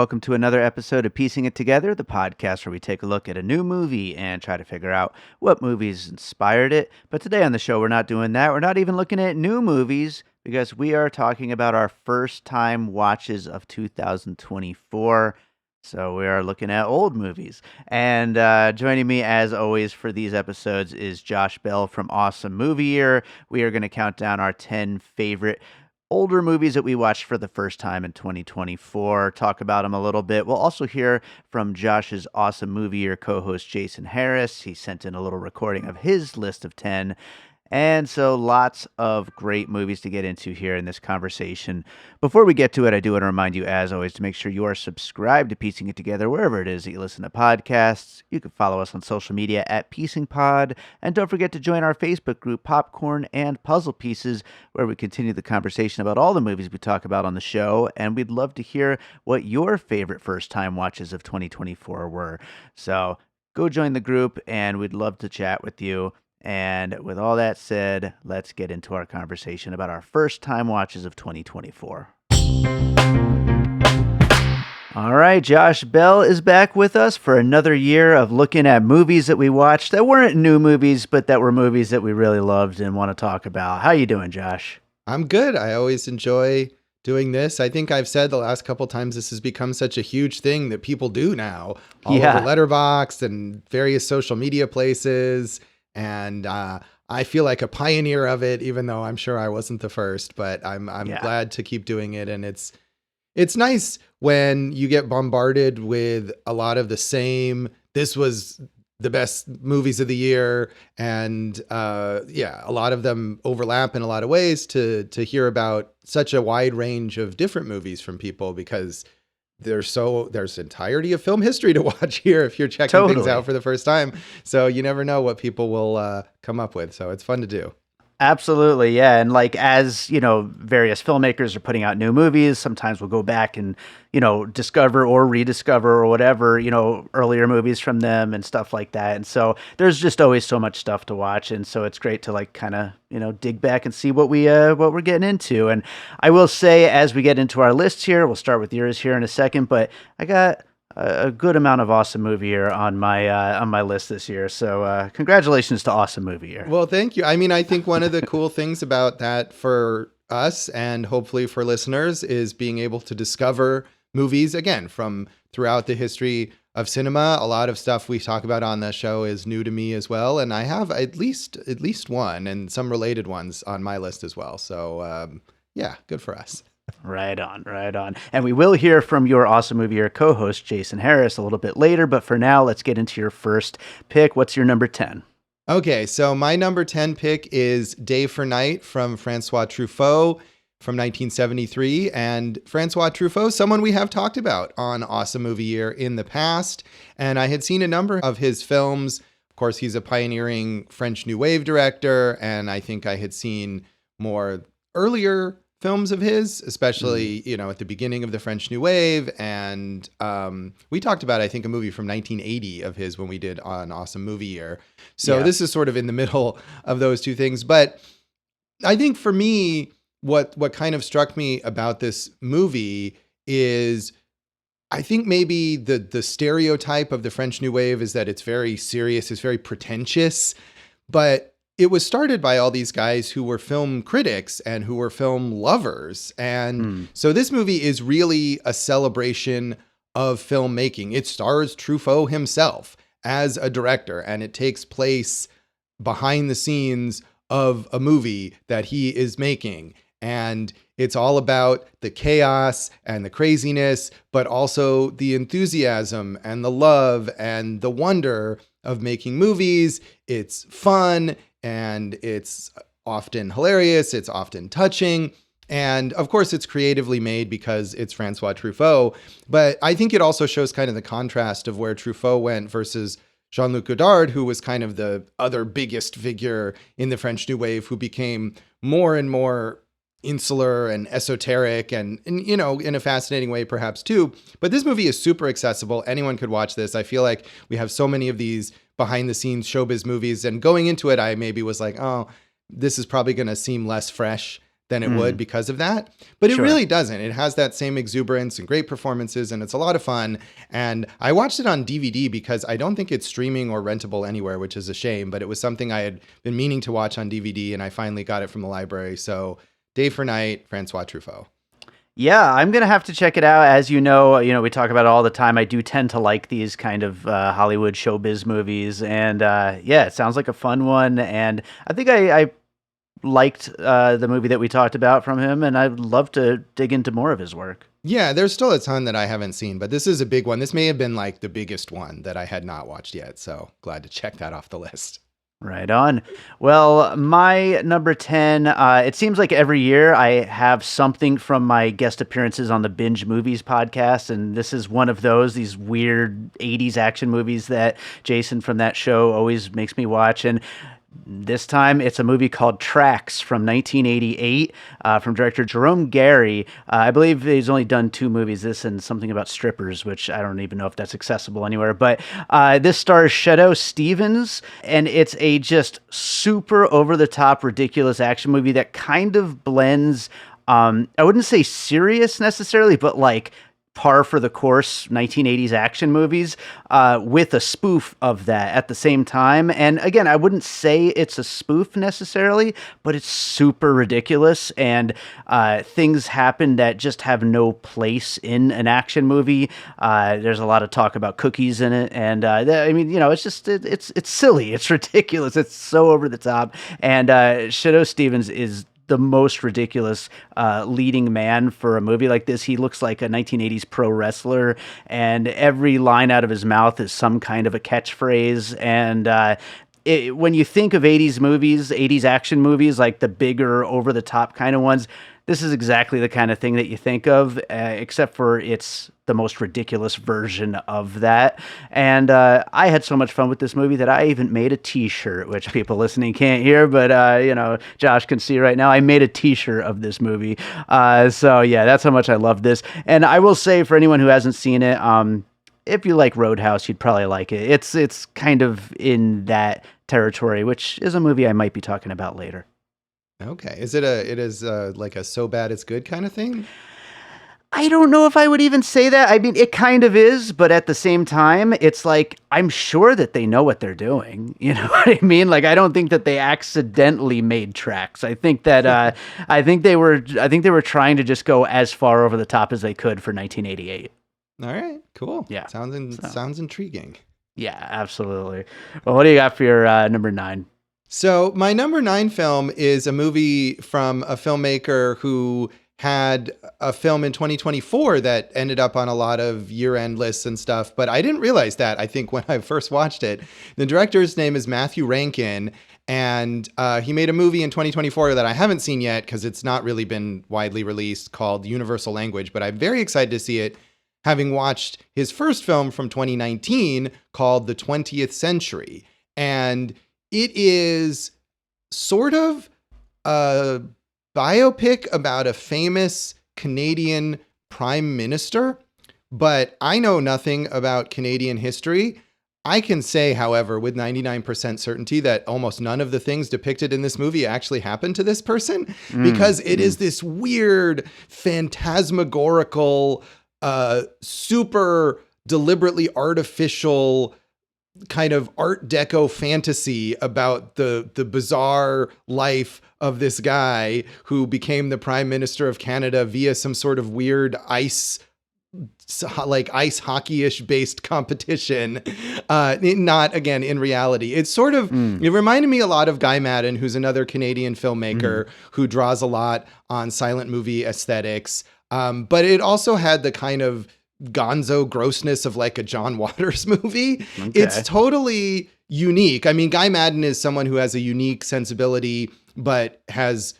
welcome to another episode of Piecing It Together, the podcast where we take a look at a new movie and try to figure out what movies inspired it. But today on the show, we're not doing that. We're not even looking at new movies because we are talking about our first time watches of 2024. So we are looking at old movies. And joining me, as always, for these episodes is Josh Bell from Awesome Movie Year. We are going to count down our 10 favorite older movies that we watched for the first time in 2024, talk about them a little bit. We'll also hear from Josh's Awesome Movie Year co-host Jason Harris. He sent in a little recording of his list of 10. And so lots of great movies to get into here in this conversation. Before we get to it, I do want to remind you, as always, to make sure you are subscribed to Piecing It Together wherever it is that you listen to podcasts. You can follow us on social media at PiecingPod. And don't forget to join our Facebook group, Popcorn and Puzzle Pieces, where we continue the conversation about all the movies we talk about on the show. And we'd love to hear what your favorite first-time watches of 2024 were. So go join the group, and we'd love to chat with you. And with all that said, let's get into our conversation about our first time watches of 2024. All right, Josh Bell is back with us for another year of looking at movies that we watched that weren't new movies, but that were movies that we really loved and want to talk about. How you doing, Josh? I'm good. I always enjoy doing this. I think I've said the last couple times this has become such a huge thing that people do now, all over Letterboxd and various social media places. And I feel like a pioneer of it, even though I'm sure I wasn't the first, but I'm glad to keep doing it. And it's nice when you get bombarded with a lot of the same, this was the best movies of the year. And a lot of them overlap in a lot of ways to hear about such a wide range of different movies from people, because there's entirety of film history to watch here if you're checking things out for the first time. So you never know what people will come up with. So it's fun to do. Absolutely, yeah. And like, as you know, various filmmakers are putting out new movies, sometimes we'll go back and, discover or rediscover or whatever, earlier movies from them and stuff like that. And so there's just always so much stuff to watch. And so it's great to like kind of, dig back and see what we're getting into. And I will say, as we get into our lists here, we'll start with yours here in a second, but I got a good amount of Awesome Movie Year on my list this year. So congratulations to Awesome Movie Year. Well, thank you. I mean, I think one of the cool things about that for us and hopefully for listeners is being able to discover movies, again, from throughout the history of cinema. A lot of stuff we talk about on the show is new to me as well. And I have at least one and some related ones on my list as well. So good for us. Right on. And we will hear from your Awesome Movie Year co-host, Jason Harris, a little bit later. But for now, let's get into your first pick. What's your number 10? Okay, so my number 10 pick is Day for Night from Francois Truffaut from 1973. And Francois Truffaut, someone we have talked about on Awesome Movie Year in the past. And I had seen a number of his films. Of course, he's a pioneering French New Wave director. And I think I had seen more earlier films of his, especially, at the beginning of the French New Wave. And we talked about, I think, a movie from 1980 of his when we did on Awesome Movie Year. So This is sort of in the middle of those two things. But I think for me, what kind of struck me about this movie is, I think maybe the stereotype of the French New Wave is that it's very serious, it's very pretentious, but it was started by all these guys who were film critics and who were film lovers. And so this movie is really a celebration of filmmaking. It stars Truffaut himself as a director, and it takes place behind the scenes of a movie that he is making. And it's all about the chaos and the craziness, but also the enthusiasm and the love and the wonder of making movies. It's fun. And it's often hilarious. It's often touching. And of course, it's creatively made because it's Francois Truffaut. But I think it also shows kind of the contrast of where Truffaut went versus Jean-Luc Godard, who was kind of the other biggest figure in the French New Wave, who became more and more insular and esoteric and in a fascinating way, perhaps too. But this movie is super accessible. Anyone could watch this. I feel like we have so many of these behind the scenes showbiz movies, and going into it, I maybe was like, oh, this is probably going to seem less fresh than it would because of that. But it Sure. really doesn't. It has that same exuberance and great performances, and it's a lot of fun. And I watched it on DVD because I don't think it's streaming or rentable anywhere, which is a shame, but it was something I had been meaning to watch on DVD, and I finally got it from the library. So Day for Night, Francois Truffaut. Yeah, I'm gonna have to check it out. As you know, we talk about it all the time. I do tend to like these kind of Hollywood showbiz movies, and yeah, it sounds like a fun one. And I think I liked the movie that we talked about from him, and I'd love to dig into more of his work. Yeah, there's still a ton that I haven't seen, but this is a big one. This may have been like the biggest one that I had not watched yet. So glad to check that off the list. Right on. Well, my number 10, it seems like every year I have something from my guest appearances on the Binge Movies podcast, and this is one of those, these weird 80s action movies that Jason from that show always makes me watch. And this time, it's a movie called Tracks from 1988 from director Jerome Gary. I believe he's only done 2 movies, this and something about strippers, which I don't even know if that's accessible anywhere. But this stars Shadoe Stevens, and it's a just super over-the-top, ridiculous action movie that kind of blends, I wouldn't say serious necessarily, but like par for the course 1980s action movies with a spoof of that at the same time. And again, I wouldn't say it's a spoof necessarily, but it's super ridiculous, and things happen that just have no place in an action movie. There's a lot of talk about cookies in it, and I mean, it's just it's silly, it's ridiculous, it's so over the top. And Shadoe Stevens is the most ridiculous leading man for a movie like this. He looks like a 1980s pro wrestler, and every line out of his mouth is some kind of a catchphrase. And when you think of 80s movies, 80s action movies, like the bigger, over-the-top kind of ones, this is exactly the kind of thing that you think of, except for it's the most ridiculous version of that. And I had so much fun with this movie that I even made a t-shirt, which people listening can't hear, but Josh can see right now. I made a t-shirt of this movie. So yeah, that's how much I love this. And I will say, for anyone who hasn't seen it, if you like Roadhouse, you'd probably like it. It's kind of in that territory, which is a movie I might be talking about later. Okay. It is like a so bad it's good kind of thing? I don't know if I would even say that. I mean, it kind of is, but at the same time, it's like, I'm sure that they know what they're doing. You know what I mean? Like, I don't think that they accidentally made Tracks. I think that, I think they were trying to just go as far over the top as they could for 1988. All right, cool. Yeah. Sounds intriguing. Yeah, absolutely. Well, what do you got for your number 9? So my number 9 film is a movie from a filmmaker who had a film in 2024 that ended up on a lot of year-end lists and stuff, but I didn't realize that, I think, when I first watched it. The director's name is Matthew Rankin, and he made a movie in 2024 that I haven't seen yet because it's not really been widely released, called Universal Language, but I'm very excited to see it, having watched his first film from 2019 called The 20th Century. And it is sort of a biopic about a famous Canadian prime minister, but I know nothing about Canadian history. I can say, however, with 99% certainty that almost none of the things depicted in this movie actually happened to this person, because it is this weird, phantasmagorical, super deliberately artificial kind of Art Deco fantasy about the bizarre life of this guy who became the Prime Minister of Canada via some sort of weird ice hockey-ish based competition. Not, again, in reality. It's sort of, it reminded me a lot of Guy Maddin, who's another Canadian filmmaker who draws a lot on silent movie aesthetics. But it also had the kind of gonzo grossness of like a John Waters movie. Okay. It's totally unique. I mean, Guy Maddin is someone who has a unique sensibility, but has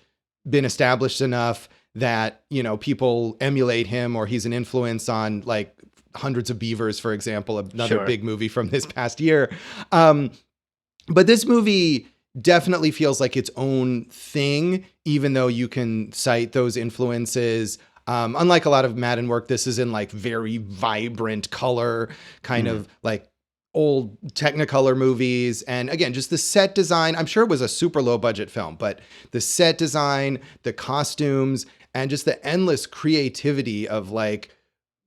been established enough that, people emulate him, or he's an influence on like Hundreds of Beavers, for example, another big movie from this past year. But this movie definitely feels like its own thing, even though you can cite those influences. Unlike a lot of Maddin work, this is in like very vibrant color, kind of like old Technicolor movies. And again, just the set design. I'm sure it was a super low budget film, but the set design, the costumes, and just the endless creativity of like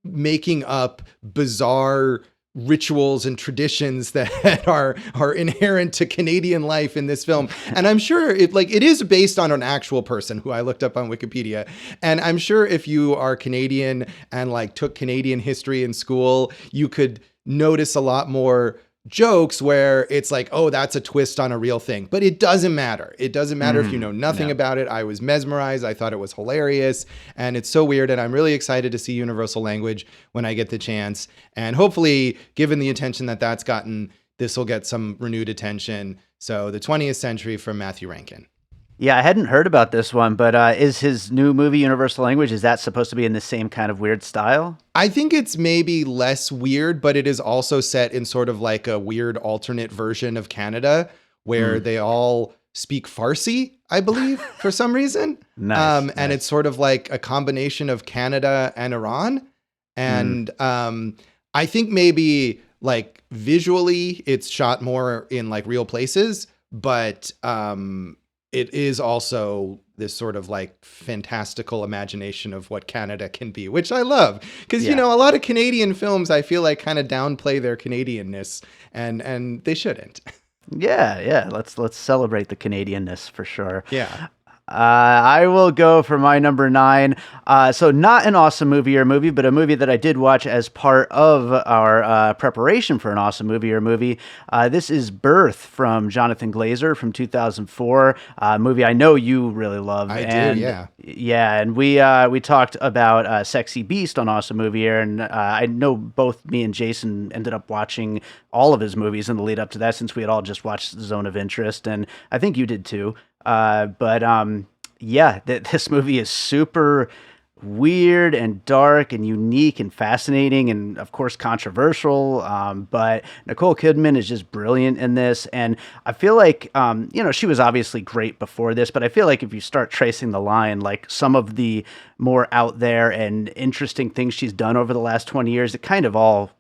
making up bizarre rituals and traditions that are inherent to Canadian life in this film. And I'm sure it is based on an actual person who I looked up on Wikipedia. And I'm sure if you are Canadian and like took Canadian history in school, you could notice a lot more jokes where it's like, oh, that's a twist on a real thing. But it doesn't matter. It doesn't matter if you know nothing about it. I was mesmerized. I thought it was hilarious. And it's so weird. And I'm really excited to see Universal Language when I get the chance. And hopefully, given the attention that that's gotten, this will get some renewed attention. So the 20th Century from Matthew Rankin. Yeah, I hadn't heard about this one, but is his new movie Universal Language, is that supposed to be in the same kind of weird style? I think it's maybe less weird, but it is also set in sort of like a weird alternate version of Canada where they all speak Farsi, I believe, for some reason. Nice. And it's sort of like a combination of Canada and Iran. And I think maybe like visually it's shot more in like real places, but it is also this sort of like fantastical imagination of what Canada can be, which I love. Because, you know, a lot of Canadian films, I feel like kind of downplay their Canadianness and they shouldn't. Yeah. Let's celebrate the Canadianness for sure. Yeah. I will go for my number 9. So not an awesome movie or movie, but a movie that I did watch as part of our preparation for an awesome movie or movie. This is Birth from Jonathan Glazer from 2004. Movie I know you really love. I do, yeah. Yeah, and we talked about Sexy Beast on Awesome Movie Year, and I know both me and Jason ended up watching all of his movies in the lead up to that, since we had all just watched Zone of Interest, and I think you did too. This movie is super weird and dark and unique and fascinating and of course controversial. But Nicole Kidman is just brilliant in this. And I feel like, she was obviously great before this, but I feel like if you start tracing the line, like some of the more out there and interesting things she's done over the last 20 years, it kind of all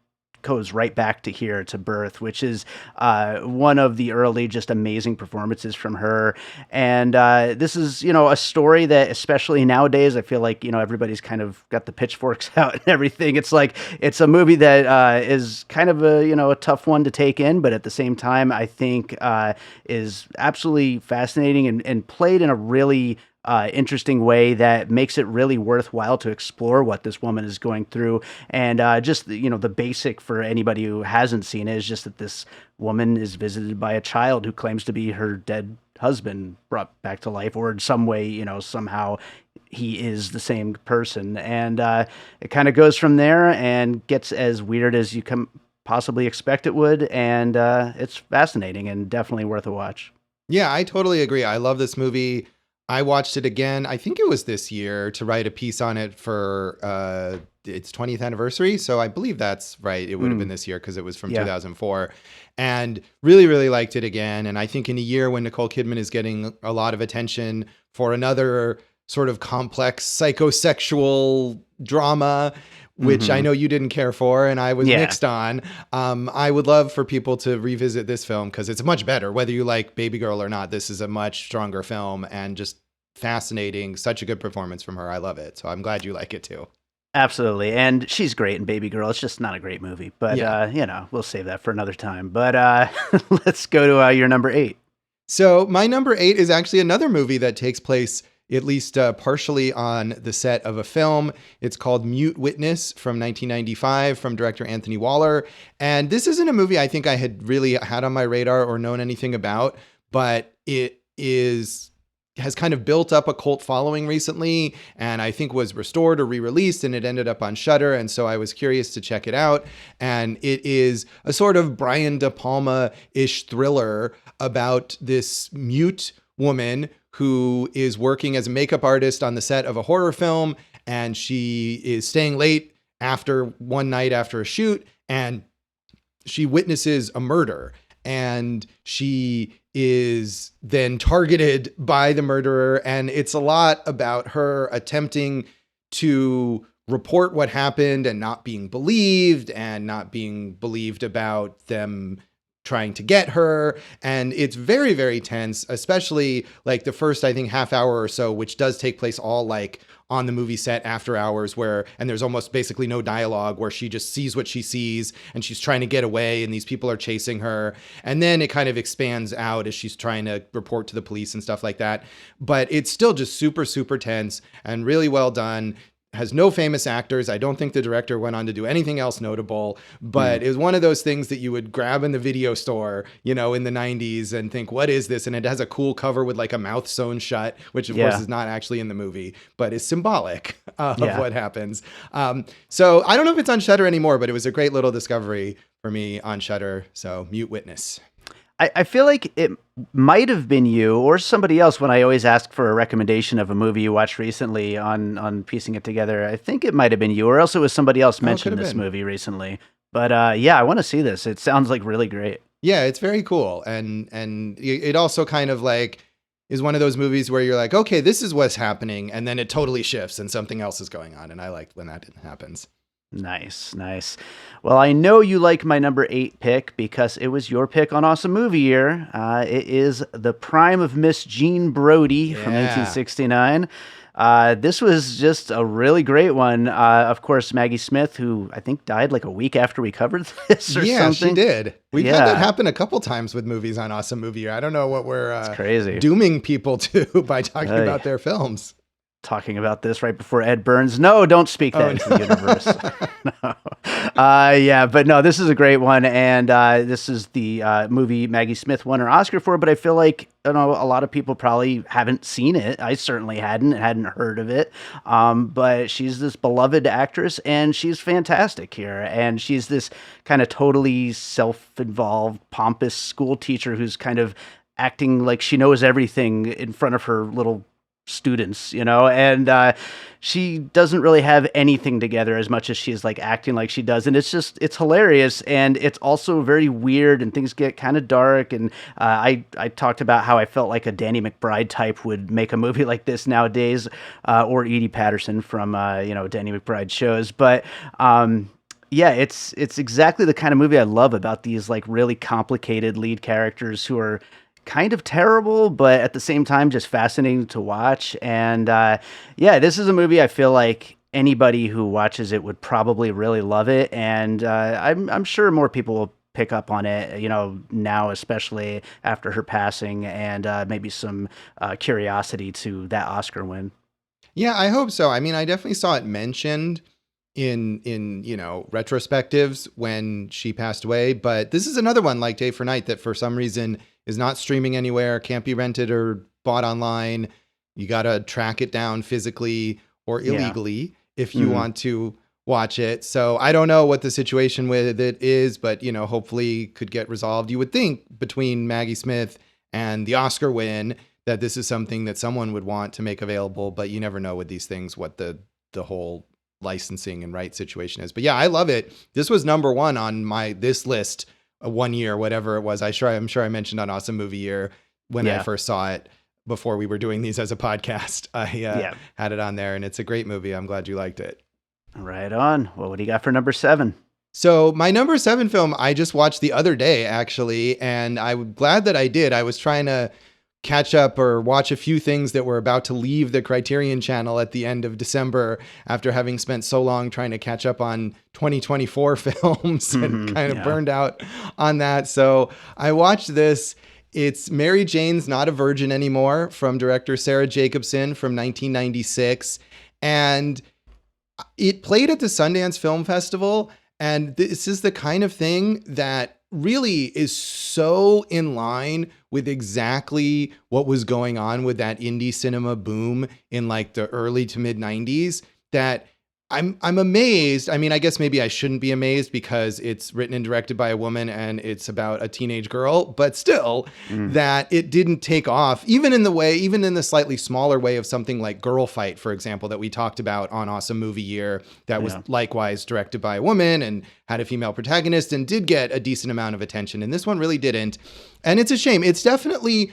goes right back to here, to Birth, which is one of the early just amazing performances from her. And this is, a story that, especially nowadays, I feel like, everybody's kind of got the pitchforks out and everything. It's like, it's a movie that is kind of a tough one to take in, but at the same time, I think is absolutely fascinating and played in a really interesting way that makes it really worthwhile to explore what this woman is going through. And just, the basic for anybody who hasn't seen it is just that this woman is visited by a child who claims to be her dead husband brought back to life, or in some way, somehow he is the same person. And it kind of goes from there and gets as weird as you can possibly expect it would. And it's fascinating and definitely worth a watch. Yeah, I totally agree. I love this movie. I watched it again, I think it was this year, to write a piece on it for its 20th anniversary. So I believe that's right. It would have been this year because it was from 2004. And really, really liked it again. And I think in a year when Nicole Kidman is getting a lot of attention for another sort of complex psychosexual drama, which I know you didn't care for and I was mixed on. I would love for people to revisit this film because it's much better. Whether you like Baby Girl or not, this is a much stronger film and just fascinating. Such a good performance from her. I love it. So I'm glad you like it too. Absolutely. And she's great in Baby Girl. It's just not a great movie. But, we'll save that for another time. But let's go to your number 8. So my number 8 is actually another movie that takes place at least partially on the set of a film. It's called Mute Witness from 1995 from director Anthony Waller. And this isn't a movie I think I had really had on my radar or known anything about, but it has kind of built up a cult following recently, and I think was restored or re-released, and it ended up on Shudder, and so I was curious to check it out. And it is a sort of Brian De Palma-ish thriller about this mute woman who is working as a makeup artist on the set of a horror film, and she is staying late after one night after a shoot, and she witnesses a murder, and she is then targeted by the murderer. And it's a lot about her attempting to report what happened and not being believed about them trying to get her. And it's very, very tense, especially like the first, I think, half hour or so, which does take place all like on the movie set after hours and there's almost basically no dialogue, where she just sees what she sees and she's trying to get away and these people are chasing her. And then it kind of expands out as she's trying to report to the police and stuff like that. But it's still just super, super tense and really well done. Has no famous actors. I don't think the director went on to do anything else notable, but it was one of those things that you would grab in the video store, in the 90s and think, what is this? And it has a cool cover with like a mouth sewn shut, which of course is not actually in the movie, but is symbolic of what happens. So I don't know if it's on Shudder anymore, but it was a great little discovery for me on Shudder. So Mute Witness. I feel like it might have been you or somebody else when I always ask for a recommendation of a movie you watched recently on piecing it together. I think it might have been you, or else it was somebody else mentioned this movie recently. But I want to see this. It sounds like really great. Yeah, it's very cool. And it also kind of like is one of those movies where you're like, okay, this is what's happening. And then it totally shifts and something else is going on. And I like when that happens. Nice. Well, I know you like my number 8 pick because it was your pick on Awesome Movie Year. It is The Prime of Miss Jean Brodie from 1969. This was just a really great one. Of course, Maggie Smith, who I think died like a week after we covered this or something. Yeah, she did. We've had that happen a couple times with movies on Awesome Movie Year. I don't know what we're crazy. Dooming people to by talking about their films. Talking about this right before Ed Burns. No, don't speak that into the universe. No. But no, this is a great one. And this is the movie Maggie Smith won her Oscar for, but I feel like, a lot of people probably haven't seen it. I certainly hadn't heard of it. But she's this beloved actress and she's fantastic here. And she's this kind of totally self-involved, pompous school teacher who's kind of acting like she knows everything in front of her little students, and she doesn't really have anything together as much as she's like acting like she does. And it's hilarious. And it's also very weird and things get kind of dark. And I talked about how I felt like a Danny McBride type would make a movie like this nowadays, or Edie Patterson from, Danny McBride shows. But, it's exactly the kind of movie I love about these like really complicated lead characters who are kind of terrible, but at the same time, just fascinating to watch. And this is a movie I feel like anybody who watches it would probably really love it. And I'm sure more people will pick up on it, now, especially after her passing, and maybe some curiosity to that Oscar win. Yeah, I hope so. I mean, I definitely saw it mentioned in retrospectives when she passed away, but this is another one like Day for Night that for some reason is not streaming anywhere, can't be rented or bought online. You got to track it down physically or illegally if you want to watch it. So I don't know what the situation with it is, but hopefully could get resolved. You would think between Maggie Smith and the Oscar win that this is something that someone would want to make available, but you never know with these things what the whole licensing and rights situation is. But yeah, I love it. This was number 1 on this list, 1 year, whatever it was. I'm sure I mentioned on Awesome Movie Year when I first saw it before we were doing these as a podcast. I had it on there, and it's a great movie. I'm glad you liked it. Right on. Well, what do you got for number 7? So my number 7 film, I just watched the other day, actually, and I'm glad that I did. I was trying to catch up or watch a few things that were about to leave the Criterion Channel at the end of December after having spent so long trying to catch up on 2024 films and kind of burned out on that. So I watched this. It's Mary Jane's Not a Virgin Anymore from director Sarah Jacobson from 1996. And it played at the Sundance Film Festival. And this is the kind of thing that really is so in line with exactly what was going on with that indie cinema boom in like the early to mid 90s that I'm amazed. I mean, I guess maybe I shouldn't be amazed because it's written and directed by a woman and it's about a teenage girl, but still that it didn't take off, even in the slightly smaller way of something like Girl Fight, for example, that we talked about on Awesome Movie Year, that was likewise directed by a woman and had a female protagonist and did get a decent amount of attention. And this one really didn't. And it's a shame. It's definitely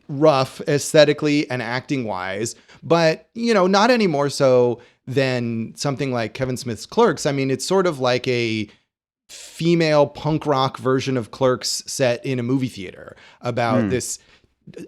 rough aesthetically and acting wise, but not any more so than something like Kevin Smith's Clerks. I mean, it's sort of like a female punk rock version of Clerks set in a movie theater about this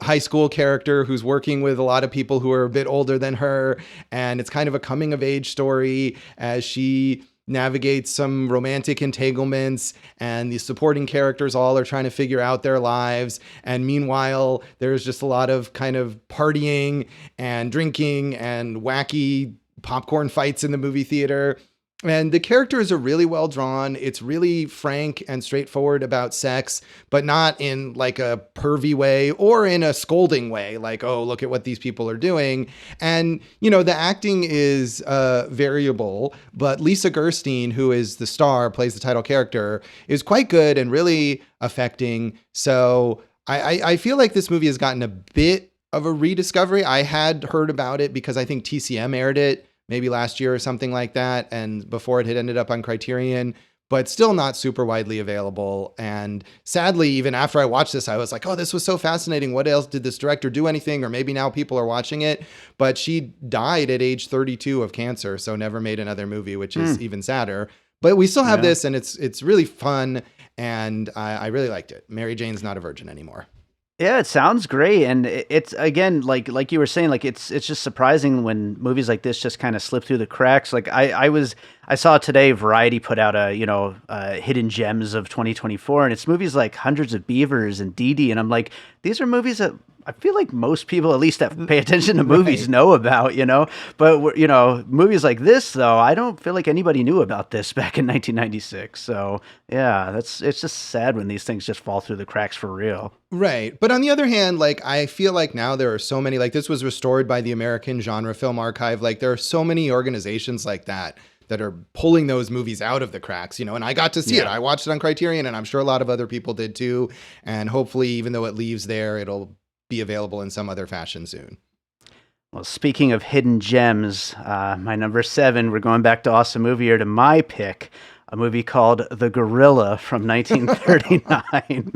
high school character who's working with a lot of people who are a bit older than her. And it's kind of a coming of age story as she navigates some romantic entanglements, and the supporting characters all are trying to figure out their lives. And meanwhile, there's just a lot of kind of partying and drinking and wacky popcorn fights in the movie theater. And the characters are really well drawn. It's really frank and straightforward about sex, but not in like a pervy way or in a scolding way, like, oh, look at what these people are doing. And, the acting is variable, but Lisa Gerstein, who is the star, plays the title character, is quite good and really affecting. So I feel like this movie has gotten a bit of a rediscovery. I had heard about it because I think TCM aired it maybe last year or something like that, and before it had ended up on Criterion, but still not super widely available. And sadly, even after I watched this, I was like, oh, this was so fascinating. What else did this director do anything? Or maybe now people are watching it. But she died at age 32 of cancer, so never made another movie, which is even sadder. But we still have this, and it's really fun, and I really liked it. Mary Jane's not a virgin anymore. Yeah, it sounds great, and it's again like you were saying, like it's just surprising when movies like this just kind of slip through the cracks. Like I saw today Variety put out a hidden gems of 2024, and it's movies like Hundreds of Beavers and Dee Dee, and I'm like, these are movies that I feel like most people, at least that pay attention to movies, know about, But, movies like this, though, I don't feel like anybody knew about this back in 1996. So, yeah, it's just sad when these things just fall through the cracks for real. Right. But on the other hand, like, I feel like now there are so many, like, this was restored by the American Genre Film Archive. Like, there are so many organizations like that are pulling those movies out of the cracks, and I got to see it. I watched it on Criterion, and I'm sure a lot of other people did too. And hopefully, even though it leaves there, it'll be available in some other fashion soon. Well, speaking of hidden gems, my number 7, we're going back to Awesome Movie Year to my pick, a movie called The Gorilla from 1939.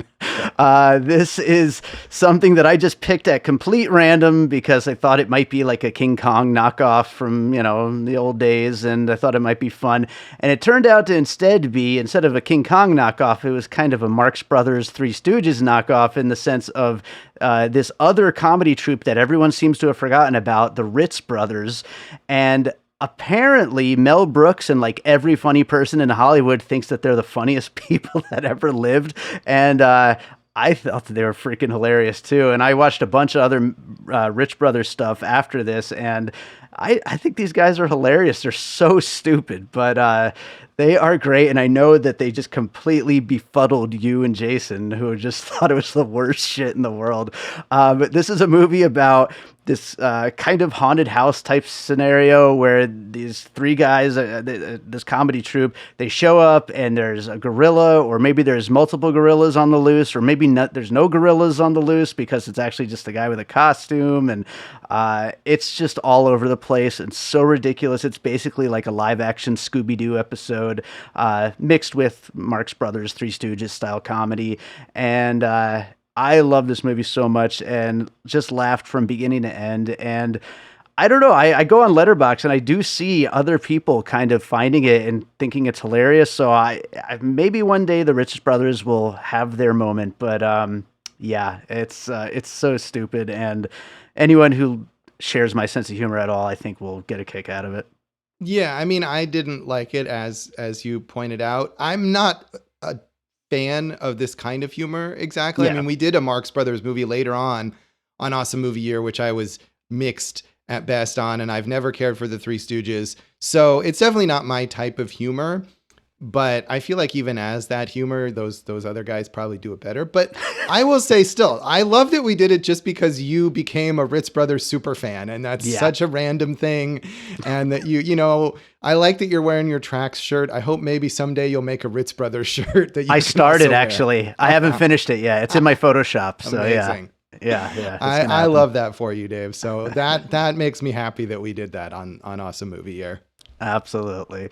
This is something that I just picked at complete random because I thought it might be like a King Kong knockoff from, the old days, and I thought it might be fun. And it turned out to instead of a King Kong knockoff, it was kind of a Marx Brothers Three Stooges knockoff in the sense of this other comedy troupe that everyone seems to have forgotten about, the Ritz Brothers. And apparently Mel Brooks and like every funny person in Hollywood thinks that they're the funniest people that ever lived. And I thought that they were freaking hilarious too. And I watched a bunch of other Rich Brothers stuff after this, and I think these guys are hilarious. They're so stupid, but they are great. And I know that they just completely befuddled you and Jason, who just thought it was the worst shit in the world. But this is a movie about this kind of haunted house type scenario where these three guys, this comedy troupe, they show up and there's a gorilla, or maybe there's multiple gorillas on the loose, or maybe there's no gorillas on the loose because it's actually just a guy with a costume. And it's just all over the place and so ridiculous. It's basically like a live action Scooby-Doo episode mixed with Marx Brothers Three Stooges style comedy. And I love this movie so much and just laughed from beginning to end. And I don't know, I go on Letterboxd and I do see other people kind of finding it and thinking it's hilarious. So I maybe one day the Richest Brothers will have their moment. But yeah, it's so stupid. And anyone who shares my sense of humor at all, I think will get a kick out of it. Yeah, I mean, I didn't like it as you pointed out. I'm not a fan of this kind of humor exactly. Yeah. I mean, we did a Marx Brothers movie later on Awesome Movie Year, which I was mixed at best on, and I've never cared for the Three Stooges. So it's definitely not my type of humor. But I feel like even as that humor, those other guys probably do it better. But I will say still, I love that we did it just because you became a Ritz Brothers super fan. And that's such a random thing. And that I like that you're wearing your Tracks shirt. I hope maybe someday you'll make a Ritz Brothers shirt that you I started actually. I haven't finished it yet. It's in my Photoshop. So amazing. Yeah. I love that for you, Dave. So that makes me happy that we did that on Awesome Movie Year. Absolutely.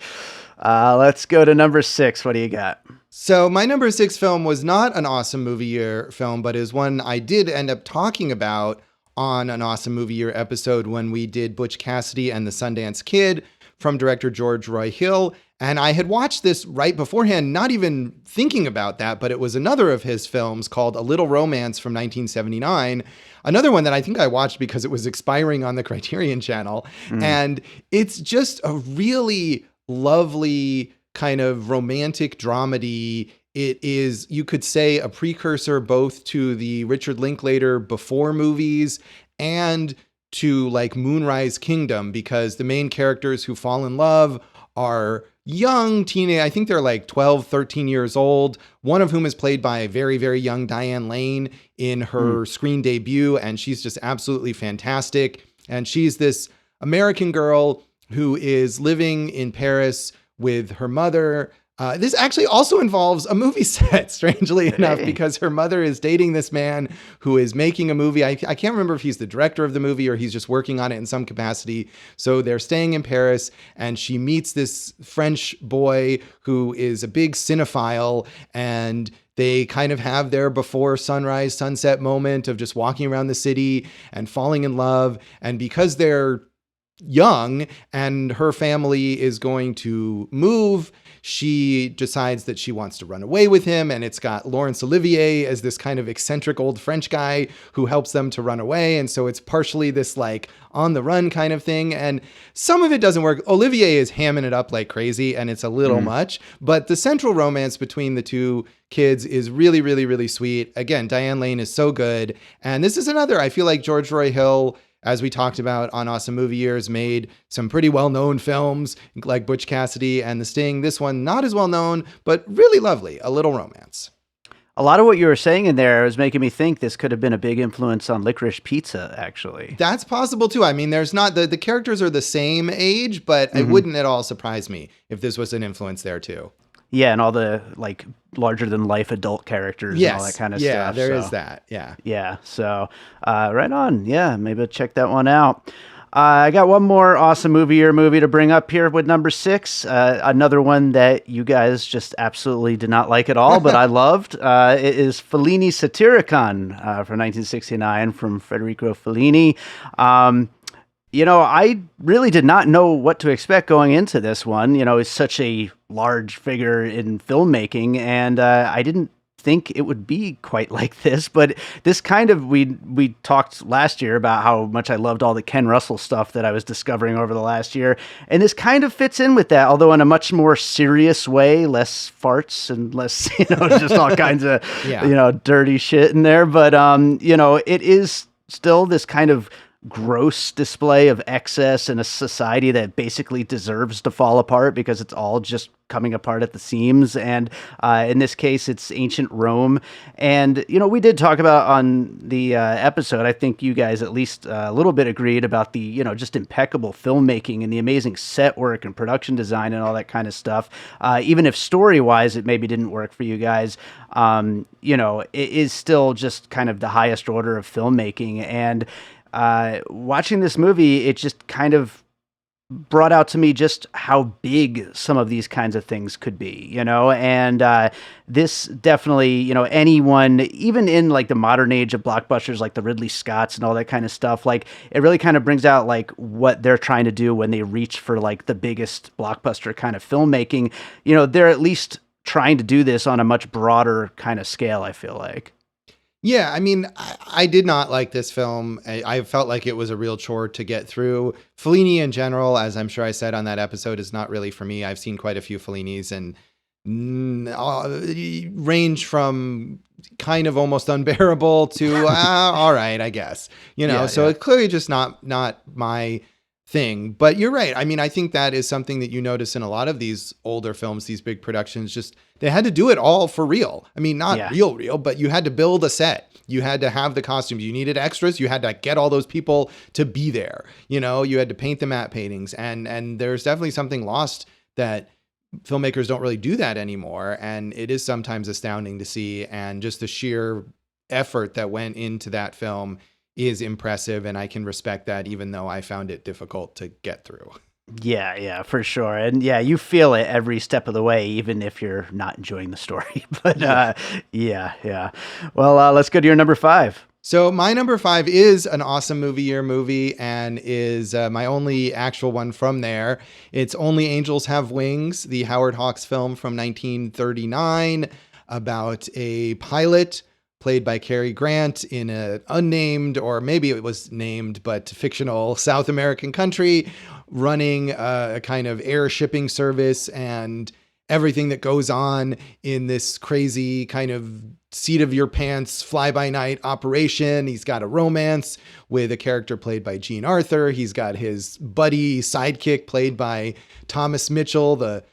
Let's go to number 6. What do you got? So my number 6 film was not an awesome movie year film, but is one I did end up talking about on an awesome movie year episode when we did Butch Cassidy and the Sundance Kid from director George Roy Hill. And I had watched this right beforehand, not even thinking about that, but it was another of his films called A Little Romance from 1979. Another one that I think I watched because it was expiring on the Criterion Channel. And it's just a really lovely kind of romantic dramedy. It is, you could say, a precursor both to the Richard Linklater Before movies and to like Moonrise Kingdom, because the main characters who fall in love are young teenage. I think they're like 12, 13 years old, one of whom is played by a very, very young Diane Lane in her screen debut. And she's just absolutely fantastic. And she's this American girl who is living in Paris with her mother. This actually also involves a movie set, strangely enough, because her mother is dating this man who is making a movie. I can't remember if he's the director of the movie or he's just working on it in some capacity. So they're staying in Paris and she meets this French boy who is a big cinephile, and they kind of have their before sunrise, sunset moment of just walking around the city and falling in love. And because they're young and her family is going to move, she decides that she wants to run away with him. And it's got Laurence Olivier as this kind of eccentric old French guy who helps them to run away. And so it's partially this like on the run kind of thing. And some of it doesn't work. Olivier is hamming it up like crazy and it's a little much, but the central romance between the two kids is really, really, really sweet. Again, Diane Lane is so good. And this is another, I feel like George Roy Hill, as we talked about on Awesome Movie Years, made some pretty well-known films like Butch Cassidy and The Sting. This one, not as well-known, but really lovely, A Little Romance. A lot of what you were saying in there was making me think this could have been a big influence on Licorice Pizza, actually. That's possible too. I mean, there's not, the characters are the same age, but it wouldn't at all surprise me if this was an influence there too. Yeah, and all the like larger than life adult characters and all that kind of stuff. Yeah, there is that. Yeah. Yeah. So right on. Yeah, maybe I'll check that one out. I got one more awesome movie year movie to bring up here with number 6. Another one that you guys just absolutely did not like at all, but I loved. It is Fellini's Satyricon from 1969 from Federico Fellini. I really did not know what to expect going into this one. He's such a large figure in filmmaking, and I didn't think it would be quite like this. But this kind of, we talked last year about how much I loved all the Ken Russell stuff that I was discovering over the last year, and this kind of fits in with that, although in a much more serious way, less farts and less, just all kinds of, dirty shit in there. But, it is still this kind of gross display of excess in a society that basically deserves to fall apart because it's all just coming apart at the seams. And in this case, it's ancient Rome. And, we did talk about on the episode, I think you guys at least a little bit agreed about the, just impeccable filmmaking and the amazing set work and production design and all that kind of stuff. Even if story-wise, it maybe didn't work for you guys, it is still just kind of the highest order of filmmaking. And watching this movie, it just kind of brought out to me just how big some of these kinds of things could be, and this definitely, anyone, even in like the modern age of blockbusters like the Ridley Scotts and all that kind of stuff, like it really kind of brings out like what they're trying to do when they reach for like the biggest blockbuster kind of filmmaking. They're at least trying to do this on a much broader kind of scale, I feel like. Yeah, I mean, I did not like this film. I felt like it was a real chore to get through. Fellini in general, as I'm sure I said on that episode, is not really for me. I've seen quite a few Fellinis and range from kind of almost unbearable to all right, I guess. So it's clearly just not my thing. But you're right. I mean, I think that is something that you notice in a lot of these older films, these big productions, just they had to do it all for real. I mean, not real, but you had to build a set. You had to have the costumes. You needed extras. You had to get all those people to be there. You had to paint the matte paintings. And there's definitely something lost that filmmakers don't really do that anymore. And it is sometimes astounding to see. And just the sheer effort that went into that film is impressive, and I can respect that, even though I found it difficult to get through. Yeah, for sure. And yeah, you feel it every step of the way, even if you're not enjoying the story. But Yeah. yeah. Well, let's go to your number five. So my number five is an awesome movie year movie and is my only actual one from there. It's Only Angels Have Wings, the Howard Hawks film from 1939 about a pilot played by Cary Grant in an unnamed, or maybe it was named, but fictional South American country, running a kind of air shipping service and everything that goes on in this crazy kind of seat of your pants fly by night operation. He's got a romance with a character played by Gene Arthur. He's got his buddy sidekick played by Thomas Mitchell, the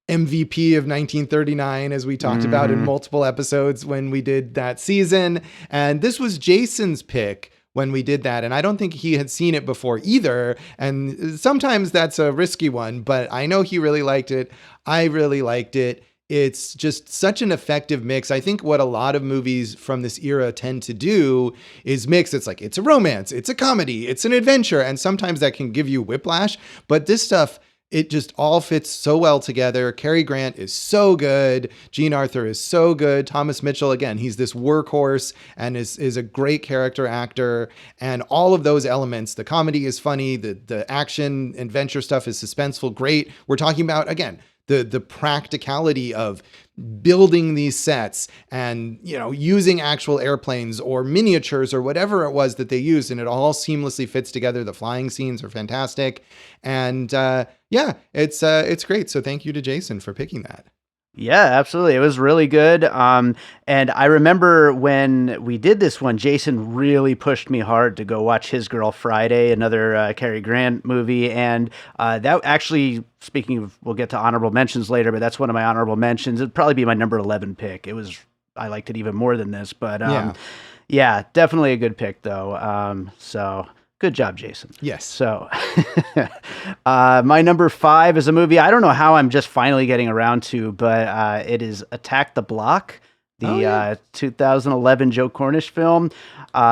MVP of 1939, as we talked about in multiple episodes when we did that season. And this was Jason's pick when we did that. And I don't think he had seen it before either. And sometimes that's a risky one, but I know he really liked it. I really liked it. It's just such an effective mix. I think what a lot of movies from this era tend to do is mix. It's like, it's a romance, it's a comedy, it's an adventure. And sometimes that can give you whiplash. But this stuff, it just all fits so well together. Cary Grant is so good. Gene Arthur is so good. Thomas Mitchell, again, he's this workhorse and is a great character actor. And all of those elements, the comedy is funny, the action adventure stuff is suspenseful, great. We're talking about, again, the practicality of building these sets and, using actual airplanes or miniatures or whatever it was that they used. And it all seamlessly fits together. The flying scenes are fantastic. And it's great. So thank you to Jason for picking that. Yeah, absolutely. It was really good. And I remember when we did this one, Jason really pushed me hard to go watch His Girl Friday, another Cary Grant movie. And that actually, speaking of, we'll get to honorable mentions later, but that's one of my honorable mentions. It'd probably be my number 11 pick. I liked it even more than this, but yeah, definitely a good pick though. So good job, Jason. Yes. So, my number five is a movie I don't know how I'm just finally getting around to, but it is Attack the Block, the 2011 Joe Cornish film.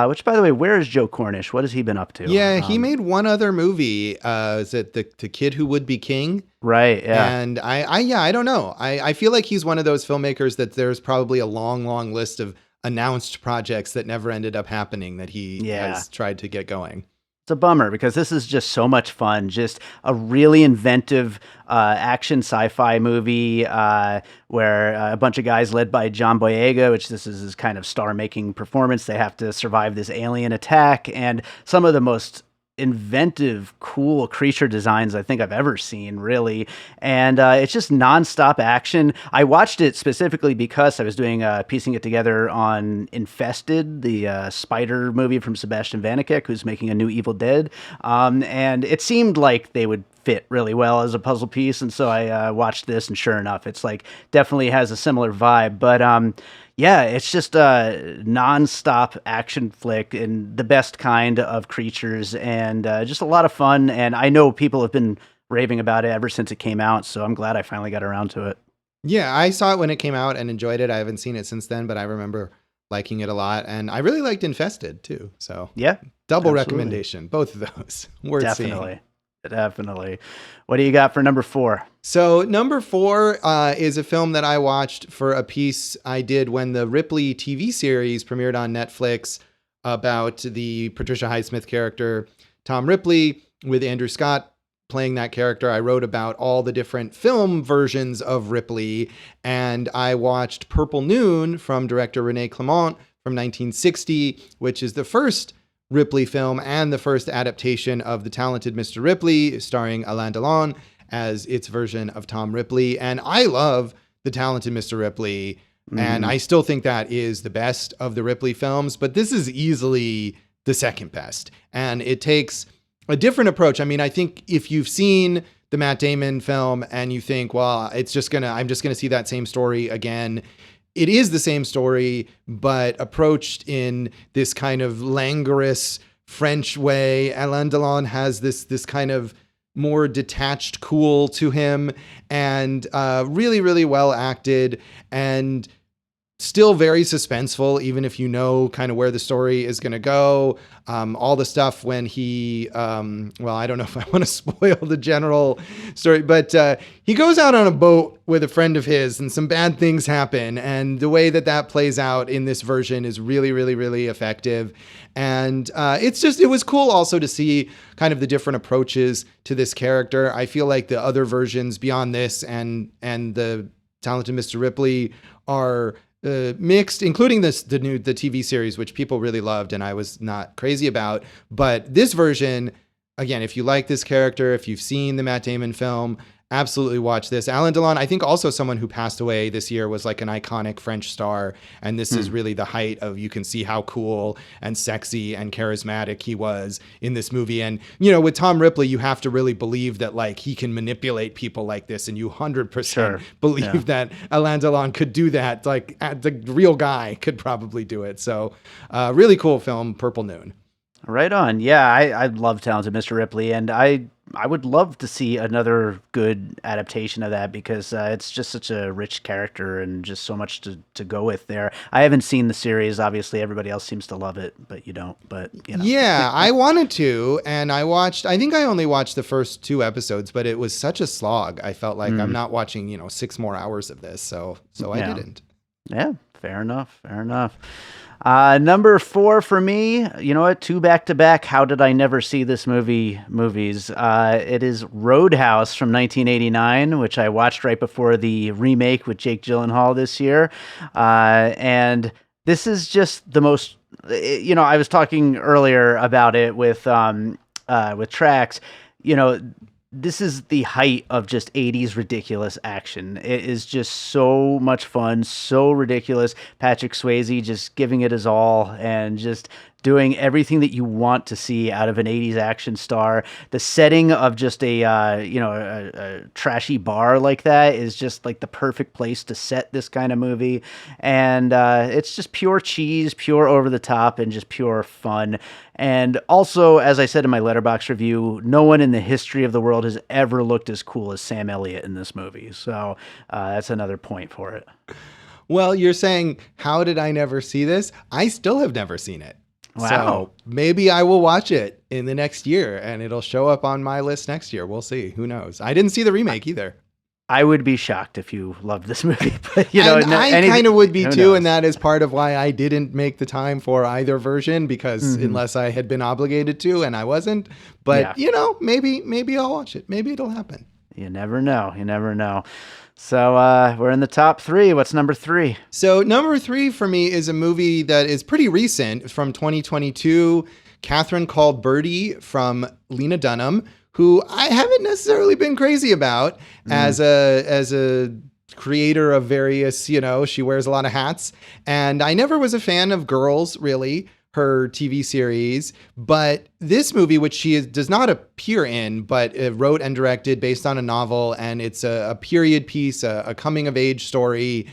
Which, by the way, where is Joe Cornish? What has he been up to? Yeah, he made one other movie. Is it the Kid Who Would Be King? Right. Yeah. And I don't know. I feel like he's one of those filmmakers that there's probably a long list of announced projects that never ended up happening that he has tried to get going. It's a bummer because this is just so much fun. Just a really inventive action sci-fi movie where a bunch of guys led by John Boyega, which this is his kind of star-making performance. They have to survive this alien attack, and some of the most inventive, cool creature designs I think I've ever seen, really. And it's just nonstop action. I watched it specifically because I was doing piecing it together on Infested, the spider movie from Sebastian Vanekek, who's making a new Evil Dead. And it seemed like they would fit really well as a puzzle piece. And so I watched this, and sure enough, it's like definitely has a similar vibe. But yeah, it's just a non-stop action flick and the best kind of creatures, and just a lot of fun. And I know people have been raving about it ever since it came out, so I'm glad I finally got around to it. Yeah, I saw it when it came out and enjoyed it. I haven't seen it since then, but I remember liking it a lot. And I really liked Infested too. So yeah, double absolutely. Recommendation, both of those. Worth Definitely. seeing. Definitely. What do you got for number 4? So number 4 is a film that I watched for a piece I did when the Ripley TV series premiered on Netflix about the Patricia Highsmith character, Tom Ripley, with Andrew Scott playing that character. I wrote about all the different film versions of Ripley, and I watched Purple Noon from director René Clément from 1960, which is the first Ripley film and the first adaptation of The Talented Mr. Ripley, starring Alain Delon as its version of Tom Ripley. And I love The Talented Mr. Ripley, and I still think that is the best of the Ripley films, but this is easily the second best. And it takes a different approach. I mean, I think if you've seen the Matt Damon film and you think, well, I'm just gonna see that same story again, it is the same story, but approached in this kind of languorous French way. Alain Delon has this kind of more detached cool to him, and really, really well acted. And still very suspenseful, even if you know kind of where the story is going to go. All the stuff when he, well, I don't know if I want to spoil the general story, but he goes out on a boat with a friend of his and some bad things happen. And the way that that plays out in this version is really, really, really effective. And it was cool also to see kind of the different approaches to this character. I feel like the other versions beyond this and the Talented Mr. Ripley are mixed, including the TV series, which people really loved and I was not crazy about. But this version, again, if you like this character, if you've seen the Matt Damon film, absolutely watch this. Alain Delon, I think also someone who passed away this year, was like an iconic French star. And this is really the height of, you can see how cool and sexy and charismatic he was in this movie. And, you know, with Tom Ripley, you have to really believe that like he can manipulate people like this. And you 100% believe that Alain Delon could do that. Like the real guy could probably do it. So really cool film, Purple Noon. Right on. Yeah, I love Talented Mr. Ripley, and I would love to see another good adaptation of that because it's just such a rich character and just so much to go with there. I haven't seen the series. Obviously, everybody else seems to love it, but you don't. But you know. Yeah, I wanted to, and I think I only watched the first 2 episodes, but it was such a slog. I felt like I'm not watching 6 more hours of this, so I didn't. Yeah, fair enough. Number 4 for me, you know what? 2 back-to-back. How did I never see this movies? It is Roadhouse from 1989, which I watched right before the remake with Jake Gyllenhaal this year. And this is just the most, I was talking earlier about it with Trax, this is the height of just 80s ridiculous action. It is just so much fun, so ridiculous. Patrick Swayze just giving it his all and just doing everything that you want to see out of an 80s action star. The setting of just a trashy bar like that is just like the perfect place to set this kind of movie. And it's just pure cheese, pure over the top, and just pure fun. And also, as I said in my Letterboxd review, no one in the history of the world has ever looked as cool as Sam Elliott in this movie. So that's another point for it. Well, you're saying, how did I never see this? I still have never seen it. Wow. So maybe I will watch it in the next year and it'll show up on my list next year. We'll see. Who knows? I didn't see the remake either. I would be shocked if you loved this movie, but I kind of would be too. And that is part of why I didn't make the time for either version, because unless I had been obligated to, and I wasn't, but maybe I'll watch it. Maybe it'll happen. You never know. So we're in the top 3. What's number 3? So number 3 for me is a movie that is pretty recent, from 2022. Catherine Called Birdy from Lena Dunham, who I haven't necessarily been crazy about as a creator of various, she wears a lot of hats. And I never was a fan of Girls, really, her TV series. But this movie, which she does not appear in, but wrote and directed based on a novel, and it's a period piece, a coming of age story.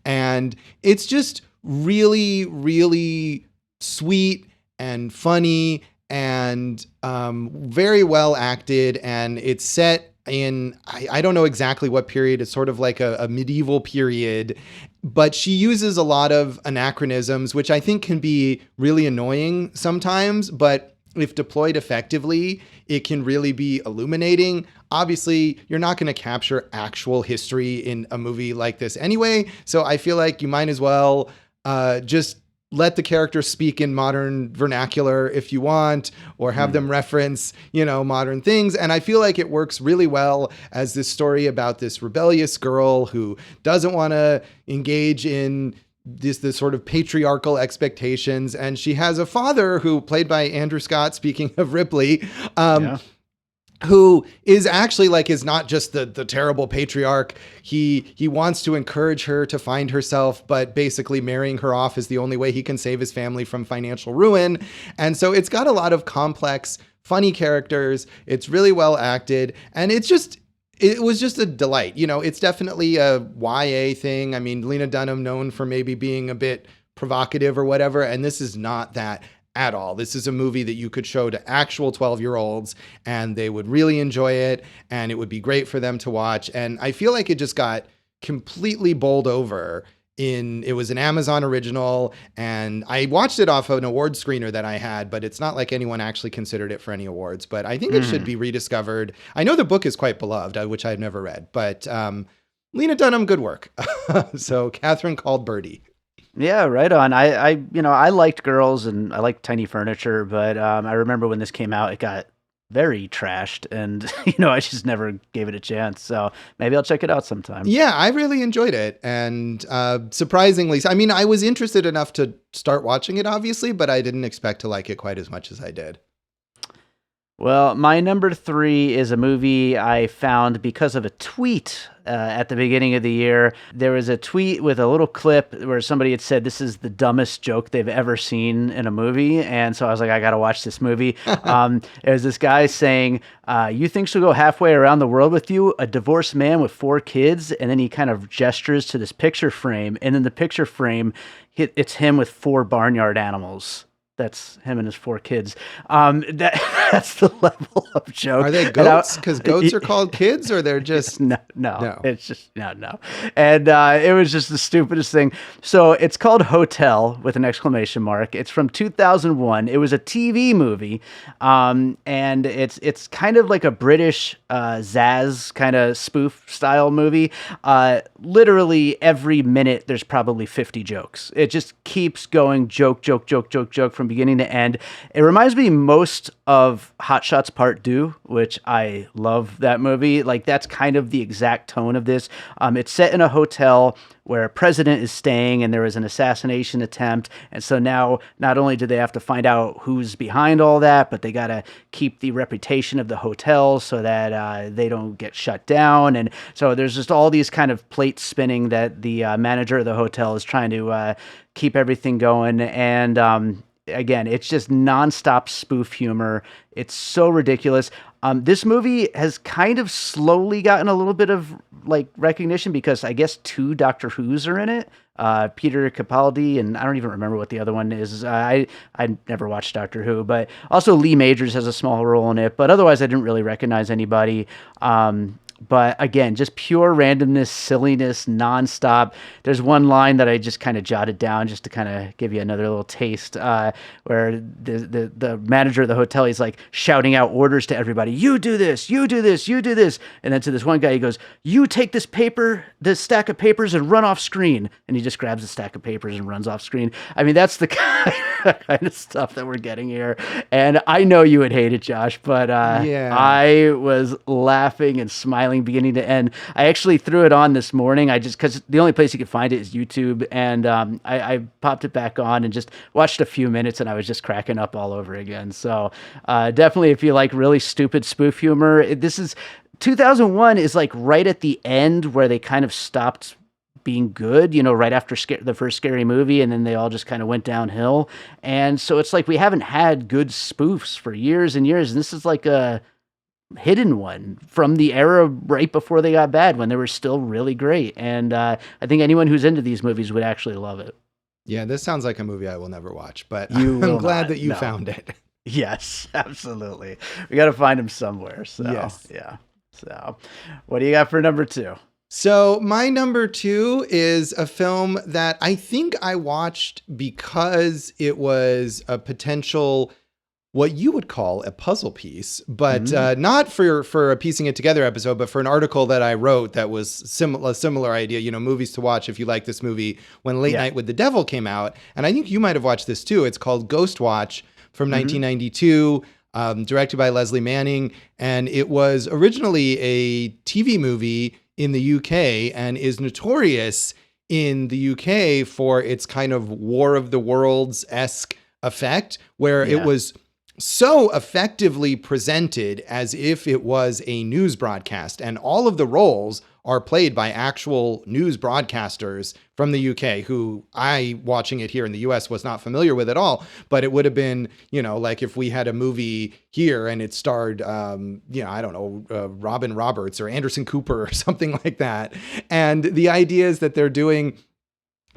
And it's just really, really sweet and funny and very well acted. And it's set in, I don't know exactly what period. It's sort of like a medieval period, but she uses a lot of anachronisms, which I think can be really annoying sometimes, but if deployed effectively, it can really be illuminating. Obviously, you're not going to capture actual history in a movie like this anyway, so I feel like you might as well just let the characters speak in modern vernacular if you want, or have them reference, modern things. And I feel like it works really well as this story about this rebellious girl who doesn't want to engage in this sort of patriarchal expectations. And she has a father who, played by Andrew Scott, speaking of Ripley, who is actually is not just the terrible patriarch. He wants to encourage her to find herself, but basically marrying her off is the only way he can save his family from financial ruin. And so it's got a lot of complex, funny characters. It's really well acted. And it was just a delight. It's definitely a YA thing. I mean, Lena Dunham, known for maybe being a bit provocative or whatever. And this is not that at all. This is a movie that you could show to actual 12-year-olds and they would really enjoy it, and it would be great for them to watch. And I feel like it just got completely bowled over It was an Amazon original, and I watched it off of an award screener that I had, but it's not like anyone actually considered it for any awards. But I think it should be rediscovered. I know the book is quite beloved, which I've never read, but Lena Dunham, good work. So Catherine Called Birdie. Yeah, right on. I liked Girls and I liked Tiny Furniture, but I remember when this came out, it got very trashed, and I just never gave it a chance. So maybe I'll check it out sometime. Yeah, I really enjoyed it, and surprisingly, I mean, I was interested enough to start watching it, obviously, but I didn't expect to like it quite as much as I did. Well, my number 3 is a movie I found because of a tweet at the beginning of the year. There was a tweet with a little clip where somebody had said, "This is the dumbest joke they've ever seen in a movie." And so I was like, I got to watch this movie. It was this guy saying, "You think she'll go halfway around the world with you? A divorced man with 4 kids." And then he kind of gestures to this picture frame. And in the picture frame, it's him with 4 barnyard animals. That's him and his 4 kids. That's the level of joke. Are they goats? Because goats are called kids, or they're just no. It's just no. And it was just the stupidest thing. So it's called Hotel with an exclamation mark. It's from 2001. It was a TV movie, and it's kind of like a British Zaz kind of spoof style movie. Literally every minute there's probably 50 jokes. It just keeps going, joke from beginning to end. It reminds me most of Hot Shots Part 2, which I love that movie. Like, that's kind of the exact tone of this. It's set in a hotel where a president is staying and there was an assassination attempt. And so now not only do they have to find out who's behind all that, but they got to keep the reputation of the hotel so that they don't get shut down. And so there's just all these kind of plates spinning that the manager of the hotel is trying to keep everything going. And again, it's just nonstop spoof humor. It's so ridiculous. This movie has kind of slowly gotten a little bit of like recognition because I guess 2 Doctor Who's are in it. Peter Capaldi, and I don't even remember what the other one is. I never watched Doctor Who, but also Lee Majors has a small role in it. But otherwise, I didn't really recognize anybody. But again, just pure randomness, silliness, nonstop. There's one line that I just kind of jotted down just to kind of give you another little taste, where the manager of the hotel, he's like shouting out orders to everybody. You do this, you do this, you do this. And then to this one guy, he goes, "You take this stack of papers and run off screen." And he just grabs a stack of papers and runs off screen. I mean, that's the kind of stuff that we're getting here. And I know you would hate it, Josh, but yeah. I was laughing and smiling beginning to end. I actually threw it on this morning. Because the only place you could find it is YouTube, and I popped it back on and just watched a few minutes, and I was just cracking up all over again. So definitely, if you like really stupid spoof humor, this is 2001 is like right at the end where they kind of stopped being good, right after the first Scary Movie, and then they all just kind of went downhill. And so it's like we haven't had good spoofs for years and years, and this is like a hidden one from the era right before they got bad, when they were still really great. And I think anyone who's into these movies would actually love it. Yeah, this sounds like a movie I will never watch, but I'm glad that you found it. Yes, absolutely. We got to find him somewhere. So, yes. Yeah. So, what do you got for number 2? So my number 2 is a film that I think I watched because it was a potential, what you would call a puzzle piece, but not for a piecing it together episode, but for an article that I wrote that was a similar idea, movies to watch if you like this movie, when Late Night with the Devil came out. And I think you might have watched this too. It's called Ghost Watch from 1992. Directed by Leslie Manning. And it was originally a TV movie in the UK and is notorious in the UK for its kind of War of the Worlds-esque effect, where it was so effectively presented as if it was a news broadcast. And all of the roles are played by actual news broadcasters from the UK, who I, watching it here in the US, was not familiar with at all. But it would have been, like if we had a movie here and it starred, I don't know, Robin Roberts or Anderson Cooper or something like that. And the idea is that they're doing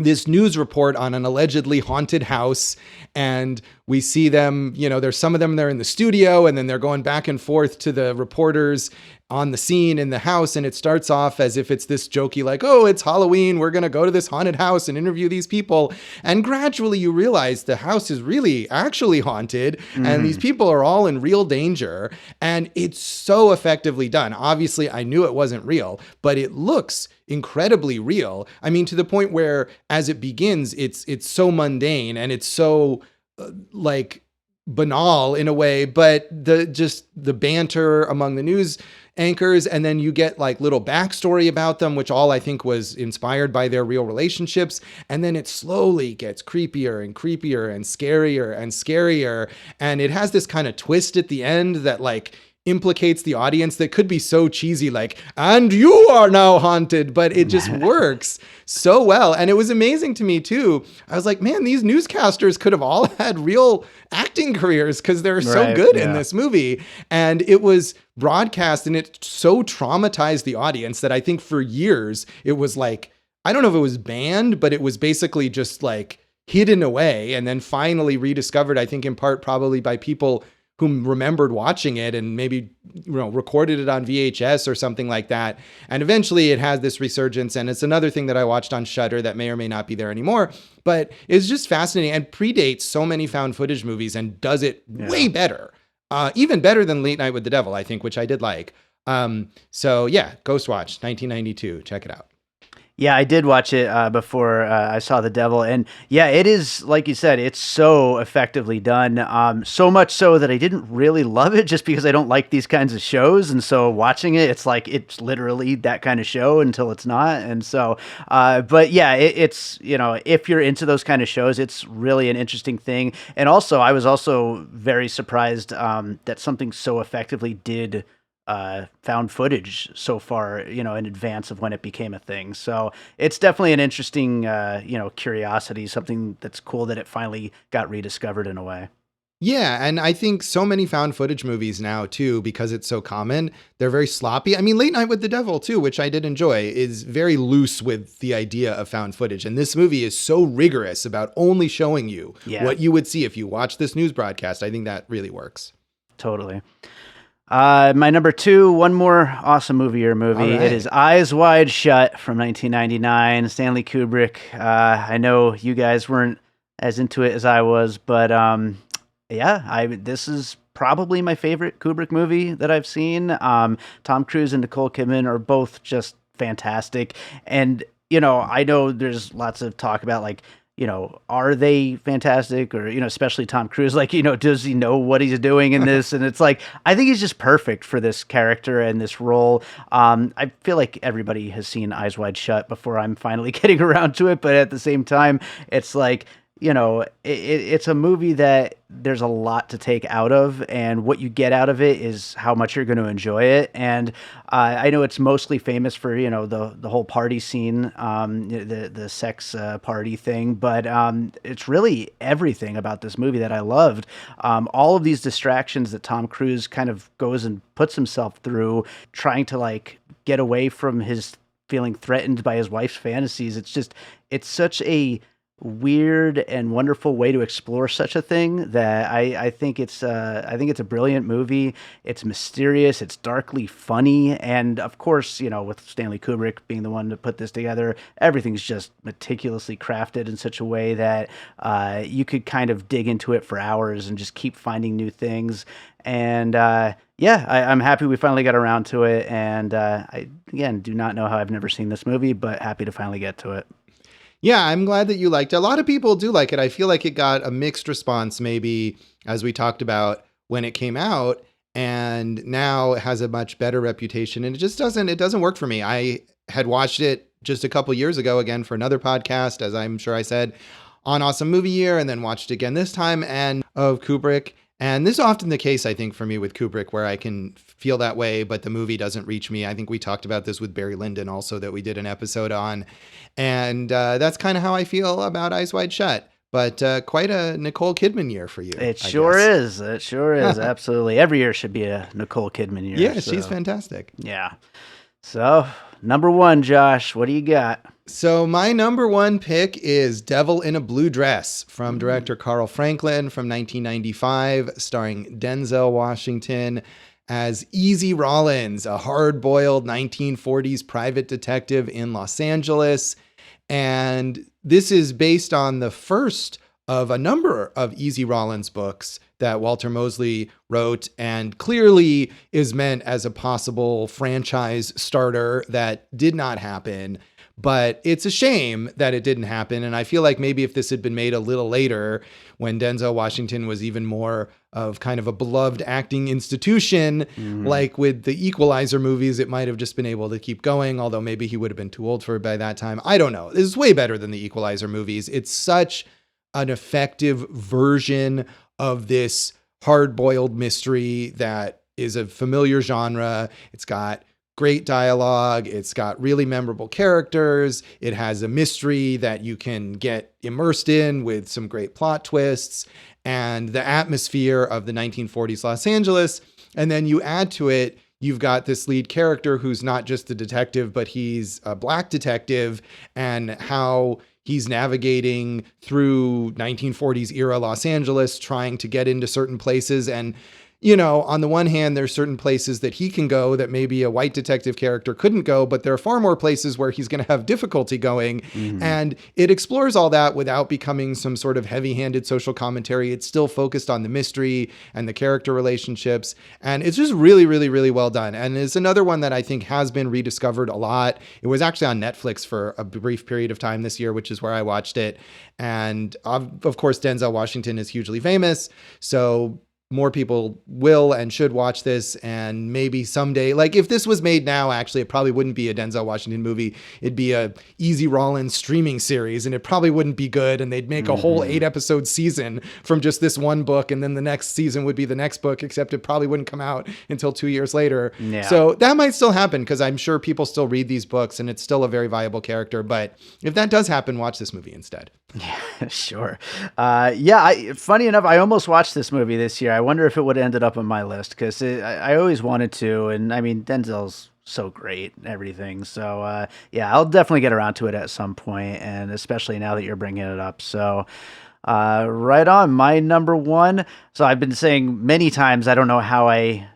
this news report on an allegedly haunted house, and we see them, there's some of them, they're in the studio, and then they're going back and forth to the reporters, on the scene in the house, and it starts off as if it's this jokey, like, oh, it's Halloween, we're going to go to this haunted house and interview these people. And gradually you realize the house is really actually haunted, and these people are all in real danger. And it's so effectively done. Obviously, I knew it wasn't real, but it looks incredibly real. I mean, to the point where as it begins, it's so mundane and it's so like banal in a way, but the banter among the news anchors, and then you get like little backstory about them, which all I think was inspired by their real relationships. And then it slowly gets creepier and creepier and scarier and scarier. And it has this kind of twist at the end that like implicates the audience that could be so cheesy, like, and you are now haunted, but it just works so well. And it was amazing to me too. I was like, man, these newscasters could have all had real acting careers because they're so good in this movie. And it was broadcast, and it so traumatized the audience that I think for years it was like, I don't know if it was banned, but it was basically just like hidden away and then finally rediscovered, I think in part probably by people who remembered watching it and maybe, recorded it on VHS or something like that. And eventually it has this resurgence. And it's another thing that I watched on Shudder that may or may not be there anymore, but it's just fascinating and predates so many found footage movies and does it way better. Even better than Late Night with the Devil, I think, which I did like. So yeah, Ghostwatch, 1992. Check it out. Yeah, I did watch it before I saw The Devil. And yeah, it is, like you said, it's so effectively done. So much so that I didn't really love it just because I don't like these kinds of shows. And so watching it, it's like it's literally that kind of show until it's not. And so, but yeah, it's, if you're into those kind of shows, it's really an interesting thing. And also, I was also very surprised that something so effectively did found footage so far, in advance of when it became a thing. So it's definitely an interesting, curiosity, something that's cool that it finally got rediscovered in a way. Yeah, and I think so many found footage movies now, too, because it's so common, they're very sloppy. I mean, Late Night with the Devil, too, which I did enjoy, is very loose with the idea of found footage. And this movie is so rigorous about only showing you what you would see if you watch this news broadcast. I think that really works. Totally. My number 2, one more awesome movie. Right. It is Eyes Wide Shut from 1999, Stanley Kubrick. I know you guys weren't as into it as I was, but this is probably my favorite Kubrick movie that I've seen. Tom Cruise and Nicole Kidman are both just fantastic. And, I know there's lots of talk about like, are they fantastic? Or, especially Tom Cruise, like, does he know what he's doing in this? And it's like, I think he's just perfect for this character and this role. I feel like everybody has seen Eyes Wide Shut before I'm finally getting around to it. But at the same time, it's like, it's a movie that there's a lot to take out of, and what you get out of it is how much you're going to enjoy it. And I know it's mostly famous for, the whole party scene, the sex party thing, but it's really everything about this movie that I loved. All of these distractions that Tom Cruise kind of goes and puts himself through, trying to like get away from his feeling threatened by his wife's fantasies. It's such a weird and wonderful way to explore such a thing that I think it's a brilliant movie. It's mysterious, it's darkly funny, and of course, with Stanley Kubrick being the one to put this together, everything's just meticulously crafted in such a way that you could kind of dig into it for hours and just keep finding new things. And I'm happy we finally got around to it, and I again do not know how I've never seen this movie, but happy to finally get to it. Yeah, I'm glad that you liked it. A lot of people do like it. I feel like it got a mixed response, maybe, as we talked about when it came out, and now it has a much better reputation. And it doesn't work for me. I had watched it just a couple years ago, again, for another podcast, as I'm sure I said, on Awesome Movie Year, and then watched it again this time, and of Kubrick. And this is often the case, I think, for me with Kubrick, where I can feel that way, but the movie doesn't reach me. I think we talked about this with Barry Lyndon also, that we did an episode on. And that's kind of how I feel about Eyes Wide Shut. But quite a Nicole Kidman year for you. It sure is. It sure is. Absolutely. Every year should be a Nicole Kidman year. Yeah, so. She's fantastic. Yeah. So, number 1, Josh, what do you got? So my number 1 pick is Devil in a Blue Dress from director Carl Franklin from 1995, starring Denzel Washington as Easy Rawlins, a hard-boiled 1940s private detective in Los Angeles. And this is based on the first of a number of Easy Rawlins books that Walter Mosley wrote, and clearly is meant as a possible franchise starter that did not happen. But it's a shame that it didn't happen. And I feel like maybe if this had been made a little later, when Denzel Washington was even more of kind of a beloved acting institution, like with the Equalizer movies, it might have just been able to keep going, although maybe he would have been too old for it by that time. I don't know. This is way better than the Equalizer movies. It's such an effective version of this hard-boiled mystery that is a familiar genre. It's got great dialogue. It's got really memorable characters. It has a mystery that you can get immersed in with some great plot twists and the atmosphere of the 1940s Los Angeles. And then you add to it, you've got this lead character who's not just a detective, but he's a Black detective, and how he's navigating through 1940s era Los Angeles, trying to get into certain places. And you know, on the one hand, there's certain places that he can go that maybe a white detective character couldn't go, but there are far more places where he's going to have difficulty going. And it explores all that without becoming some sort of heavy-handed social commentary. It's still focused on the mystery and the character relationships. And it's just really, really, really well done. And it's another one that I think has been rediscovered a lot. It was actually on Netflix for a brief period of time this year, which is where I watched it. And of course, Denzel Washington is hugely famous. So more people will and should watch this, and maybe someday, like if this was made now, actually, it probably wouldn't be a Denzel Washington movie. It'd be a Easy Rawlins streaming series, and it probably wouldn't be good. And they'd make a whole 8-episode season from just this one book. And then the next season would be the next book, except it probably wouldn't come out until 2 years later. Yeah. So that might still happen, because I'm sure people still read these books and it's still a very viable character. But if that does happen, watch this movie instead. Yeah, sure. Funny enough, I almost watched this movie this year. I wonder if it would have ended up on my list, because I always wanted to. And I mean, Denzel's so great and everything. So I'll definitely get around to it at some point, and especially now that you're bringing it up. So right on, my number one. So I've been saying many times, I don't know how I,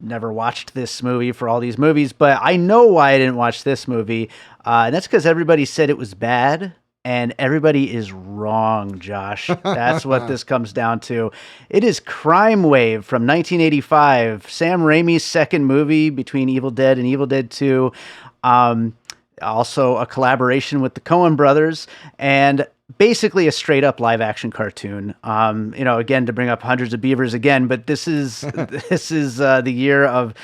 never watched this movie for all these movies, but I know why I didn't watch this movie. And that's because everybody said it was bad. And everybody is wrong, Josh. That's what this comes down to. It is Crime Wave from 1985, Sam Raimi's second movie between Evil Dead and Evil Dead 2. Also a collaboration with the Coen brothers, and basically a straight up live action cartoon. Again, to bring up Hundreds of Beavers again, but this is the year of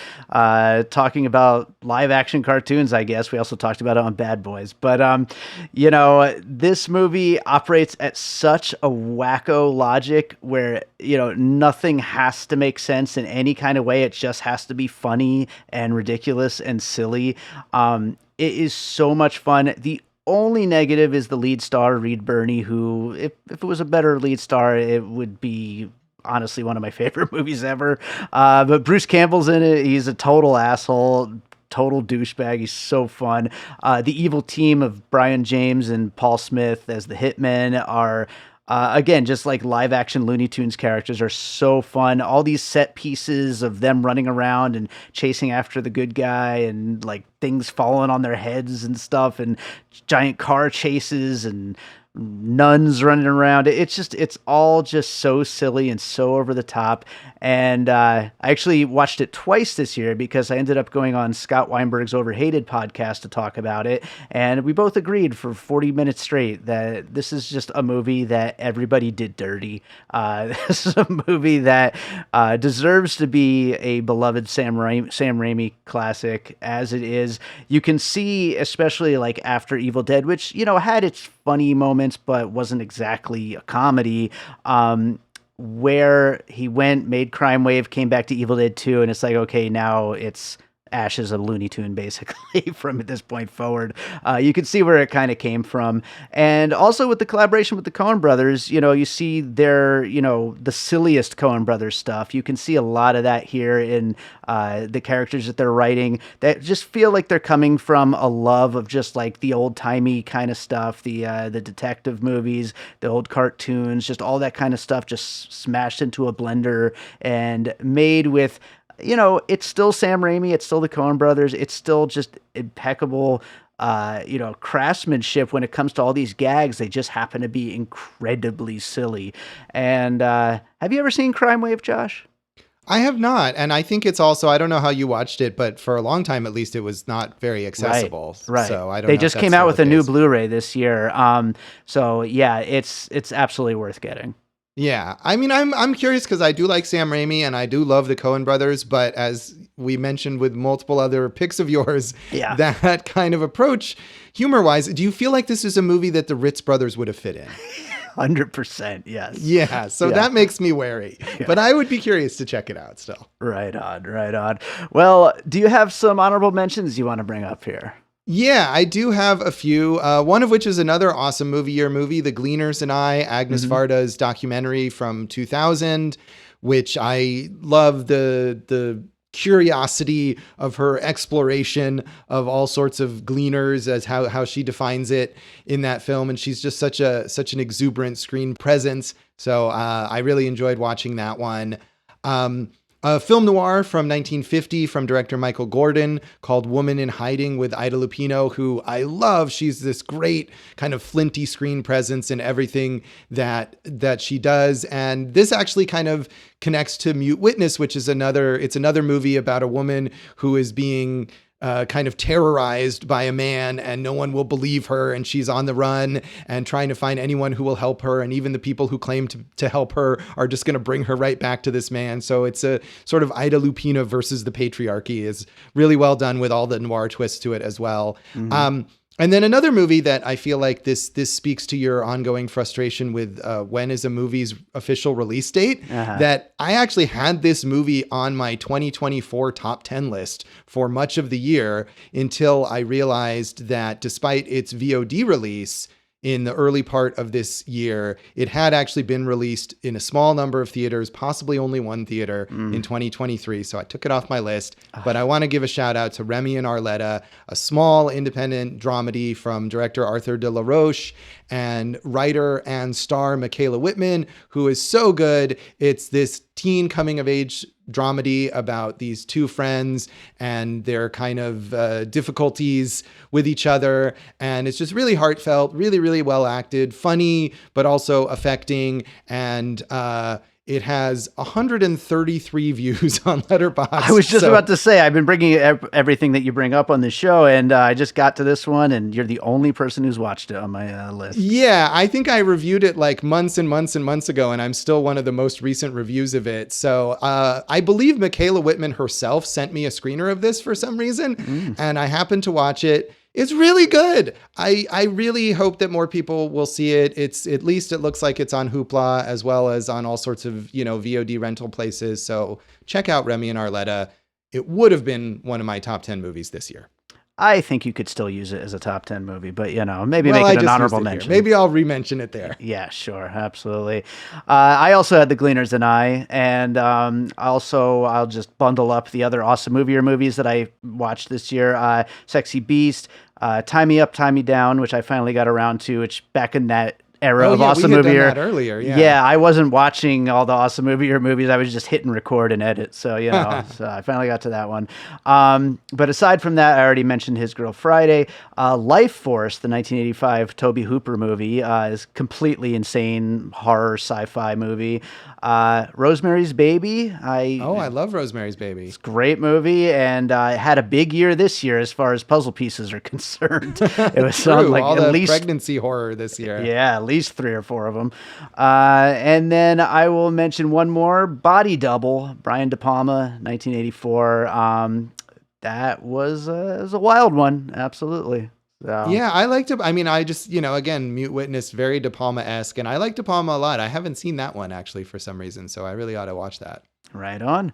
talking about live action cartoons, I guess. We also talked about it on Bad Boys, but this movie operates at such a wacko logic where, nothing has to make sense in any kind of way. It just has to be funny and ridiculous and silly. It is so much fun. The only negative is the lead star, Reed Birney, who, if it was a better lead star, it would be honestly one of my favorite movies ever. But Bruce Campbell's in it. He's a total asshole, total douchebag. He's so fun. The evil team of Brian James and Paul Smith as the hitmen are... again, just like live action Looney Tunes characters are so fun. All these set pieces of them running around and chasing after the good guy, and like things falling on their heads and stuff, and giant car chases and nuns running around. It's all just so silly and so over the top. And I actually watched it twice this year because I ended up going on Scott Weinberg's Overhated podcast to talk about it. And we both agreed for 40 minutes straight that this is just a movie that everybody did dirty. This is a movie that deserves to be a beloved Sam Raimi classic as it is. You can see, especially like after Evil Dead, which, had its funny moments, but wasn't exactly a comedy, where he made Crime Wave, came back to Evil Dead 2, and it's like, okay, now it's Ash is a Looney Tune, basically, from this point forward. You can see where it kind of came from. And also with the collaboration with the Coen brothers, you see their, the silliest Coen brothers stuff. You can see a lot of that here in the characters that they're writing that just feel like they're coming from a love of just like the old-timey kind of stuff, the detective movies, the old cartoons, just all that kind of stuff just smashed into a blender and made with it's still Sam Raimi, it's still the Coen brothers, it's still just impeccable, craftsmanship when it comes to all these gags. They just happen to be incredibly silly. And have you ever seen Crime Wave, Josh? I have not. And I think it's also, I don't know how you watched it, but for a long time, at least, it was not very accessible. Right. So I don't They know if just that's came out still with the a new case. Blu-ray this year. So yeah, it's absolutely worth getting. Yeah. I mean, I'm curious because I do like Sam Raimi and I do love the Coen brothers, but as we mentioned with multiple other picks of yours, Yeah. that kind of approach, humor-wise, do you feel like this is a movie that the Ritz brothers would have fit in? 100%, yes. Yeah, so that makes me wary, but I would be curious to check it out still. Right on, right on. Well, do you have some honorable mentions you want to bring up here? Yeah, I do have a few. One of which is another awesome movie year movie, The Gleaners and I, Agnes Varda's documentary from 2000, which I love the curiosity of her exploration of all sorts of gleaners as how she defines it in that film. And she's just such an exuberant screen presence. So I really enjoyed watching that one. A film noir from 1950 from director Michael Gordon called Woman in Hiding with Ida Lupino, who I love. She's this great kind of flinty screen presence in everything that she does. And this actually kind of connects to Mute Witness, which is another movie about a woman who is being kind of terrorized by a man and no one will believe her. And she's on the run and trying to find anyone who will help her. And even the people who claim to help her are just going to bring her right back to this man. So it's a sort of Ida Lupino versus the patriarchy is really well done with all the noir twists to it as well. And then another movie that I feel like this speaks to your ongoing frustration with when is a movie's official release date, that I actually had this movie on my 2024 top 10 list for much of the year until I realized that despite its VOD release in the early part of this year, it had actually been released in a small number of theaters, possibly only one theater in 2023. So I took it off my list, but I want to give a shout out to Remy and Arletta, a small independent dramedy from director Arthur de la Roche and writer and star Michaela Whitman, who is so good. It's this teen coming of age dramedy about these two friends and their kind of difficulties with each other. And it's just really heartfelt, really, really well acted, funny, but also affecting. And it has 133 views on Letterboxd. I was just about to say, I've been bringing everything that you bring up on the show, and I just got to this one, and you're the only person who's watched it on my list. Yeah, I think I reviewed it like months and months and months ago, and I'm still one of the most recent reviews of it. So I believe Michaela Whitman herself sent me a screener of this for some reason, and I happened to watch it. It's really good. I really hope that more people will see it. It's at least it looks like it's on Hoopla as well as on all sorts of, VOD rental places. So check out Remy and Arletta. It would have been one of my top 10 movies this year. I think you could still use it as a top 10 movie, but maybe make it an honorable mention. Maybe I'll re-mention it there. Yeah, sure. Absolutely. I also had The Gleaners and I, and I'll just bundle up the other awesome movie or movies that I watched this year. Sexy Beast, Tie Me Up, Tie Me Down, which I finally got around to, which back in that era of awesome movie we had done that earlier. Yeah, I wasn't watching all the awesome movie or movies. I was just hitting record and edit. So, so I finally got to that one. But aside from that, I already mentioned His Girl Friday. Life Force, the 1985 Tobe Hooper movie, is completely insane horror sci-fi movie. Rosemary's Baby. I love Rosemary's Baby. It's a great movie, and had a big year this year as far as puzzle pieces are concerned. It was True, like all at the least pregnancy horror this year. Yeah, at least 3 or 4 of them. And then I will mention one more, Body Double, Brian De Palma, 1984. That was a wild one, absolutely. So. Yeah, I liked it. I mean, I just, again, Mute Witness, very De Palma-esque, and I like De Palma a lot. I haven't seen that one, actually, for some reason, so I really ought to watch that. Right on.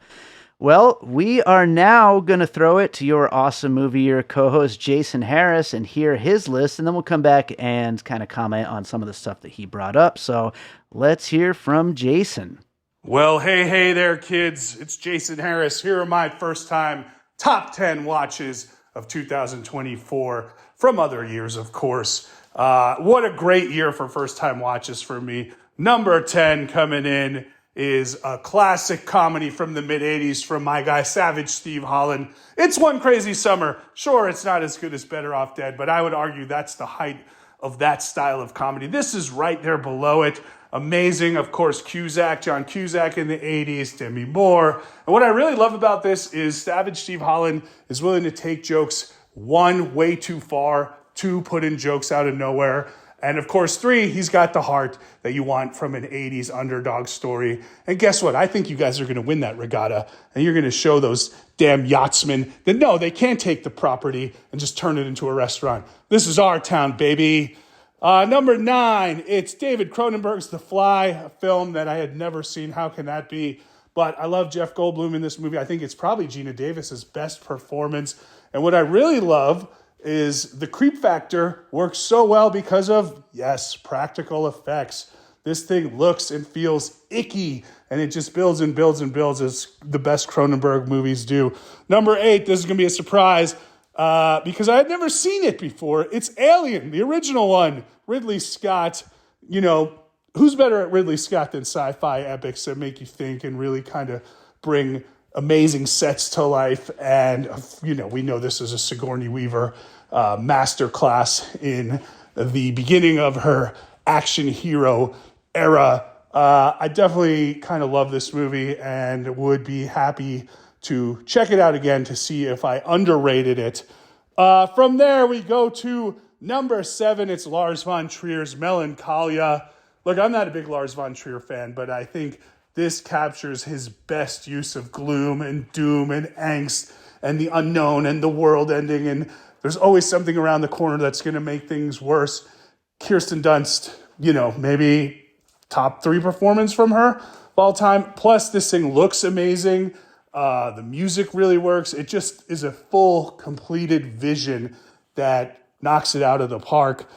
Well, we are now going to throw it to your awesome movie year co-host, Jason Harris, and hear his list, and then we'll come back and kind of comment on some of the stuff that he brought up. So let's hear from Jason. Well, hey there, kids. It's Jason Harris. Here are my first-time top 10 watches of 2024 from other years, of course. What a great year for first-time watches for me. Number 10 coming in is a classic comedy from the mid-'80s from my guy, Savage Steve Holland. It's One Crazy Summer. Sure, it's not as good as Better Off Dead, but I would argue that's the height of that style of comedy. This is right there below it. Amazing, of course, John Cusack in the 80s, Demi Moore. And what I really love about this is Savage Steve Holland is willing to take jokes, 1, way too far, 2, put in jokes out of nowhere. And of course, 3, he's got the heart that you want from an 80s underdog story. And guess what? I think you guys are going to win that regatta. And you're going to show those damn yachtsmen that no, they can't take the property and just turn it into a restaurant. This is our town, baby. Number 9, it's David Cronenberg's The Fly, a film that I had never seen. How can that be? But I love Jeff Goldblum in this movie. I think it's probably Gina Davis's best performance. And what I really love is the creep factor works so well because of, yes, practical effects. This thing looks and feels icky, and it just builds and builds and builds as the best Cronenberg movies do. Number 8, this is going to be a surprise because I had never seen it before. It's Alien, the original one. Ridley Scott. You know, who's better at Ridley Scott than sci-fi epics that make you think and really kind of bring amazing sets to life? And, you know, we know this is a Sigourney Weaver masterclass in the beginning of her action hero era. I definitely kind of love this movie and would be happy to check it out again to see if I underrated it. From there, we go to number 7. It's Lars von Trier's Melancholia. Look, I'm not a big Lars von Trier fan, but I think this captures his best use of gloom and doom and angst and the unknown and the world ending. And there's always something around the corner that's going to make things worse. Kirsten Dunst, you know, maybe top 3 performance from her of all time. Plus, this thing looks amazing. The music really works. It just is a full, completed vision that knocks it out of the park.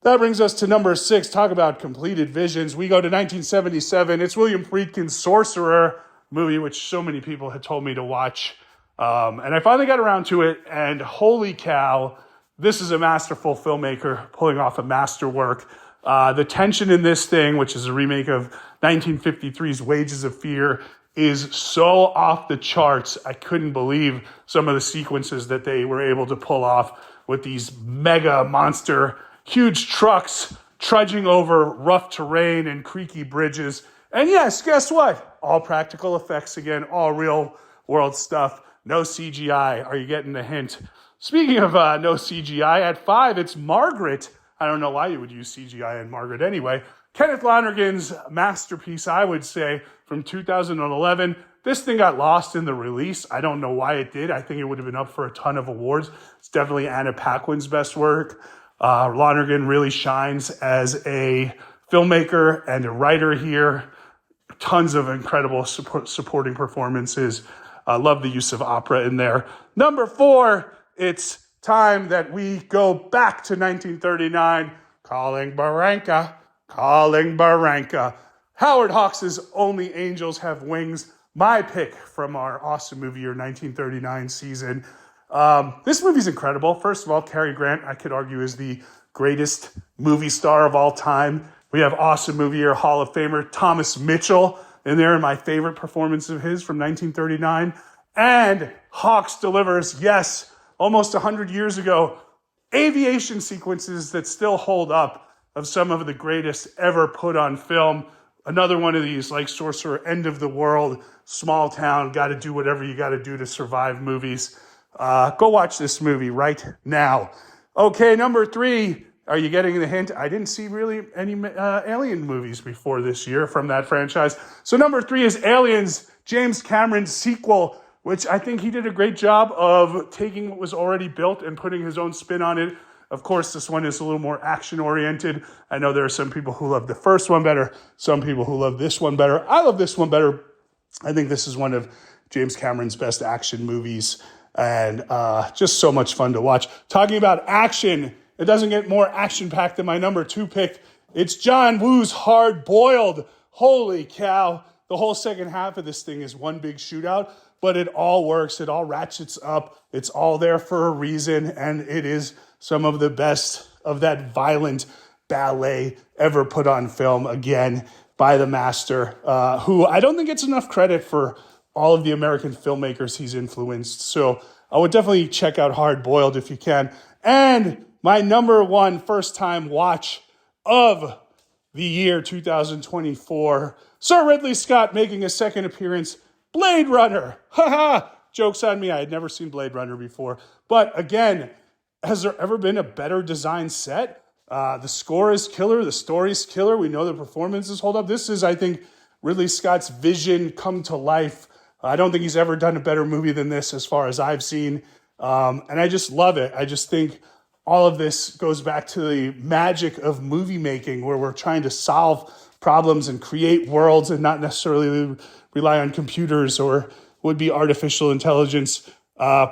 That brings us to number 6. Talk about completed visions. We go to 1977. It's William Friedkin's Sorcerer, movie which so many people had told me to watch. And I finally got around to it, and holy cow, this is a masterful filmmaker pulling off a masterwork. The tension in this thing, which is a remake of 1953's Wages of Fear, is so off the charts. I couldn't believe some of the sequences that they were able to pull off with these mega monster, huge trucks trudging over rough terrain and creaky bridges. And yes, guess what? All practical effects again, all real world stuff. No CGI. Are you getting the hint? Speaking of no CGI, at 5, it's Margaret. I don't know why you would use CGI in Margaret anyway. Kenneth Lonergan's masterpiece, I would say, from 2011. This thing got lost in the release. I don't know why it did. I think it would have been up for a ton of awards. It's definitely Anna Paquin's best work. Lonergan really shines as a filmmaker and a writer here. Tons of incredible supporting performances. I love the use of opera in there. Number 4, it's time that we go back to 1939. Calling Barranca. Howard Hawks' Only Angels Have Wings. My pick from our awesome movie year 1939 season. This movie's incredible. First of all, Cary Grant, I could argue, is the greatest movie star of all time. We have awesome movie year Hall of Famer Thomas Mitchell in there, my favorite performance of his from 1939. And Hawks delivers, yes, almost 100 years ago, aviation sequences that still hold up of some of the greatest ever put on film. Another one of these, like Sorcerer, end of the world, small town, got to do whatever you got to do to survive movies. Go watch this movie right now. Okay, number 3. Are you getting the hint? I didn't see really any Alien movies before this year from that franchise. So number 3 is Aliens, James Cameron's sequel, which I think he did a great job of taking what was already built and putting his own spin on it. Of course, this one is a little more action-oriented. I know there are some people who love the first one better, some people who love this one better. I love this one better. I think this is one of James Cameron's best action movies, and just so much fun to watch. Talking about action, it doesn't get more action-packed than my number 2 pick. It's John Woo's Hard Boiled. Holy cow. The whole second half of this thing is one big shootout, but it all works. It all ratchets up. It's all there for a reason, and it is some of the best of that violent ballet ever put on film. Again, by the master, who I don't think gets enough credit for all of the American filmmakers he's influenced. So I would definitely check out Hard Boiled if you can. And my number one first-time watch of the year 2024, Sir Ridley Scott making a second appearance, Blade Runner. Haha, joke's on me, I had never seen Blade Runner before. But again, has there ever been a better designed set? The score is killer, the story's killer, we know the performances hold up. This is, I think, Ridley Scott's vision come to life. I don't think he's ever done a better movie than this as far as I've seen. And I just love it. I just think all of this goes back to the magic of movie making, where we're trying to solve problems and create worlds and not necessarily rely on computers or would-be artificial intelligence.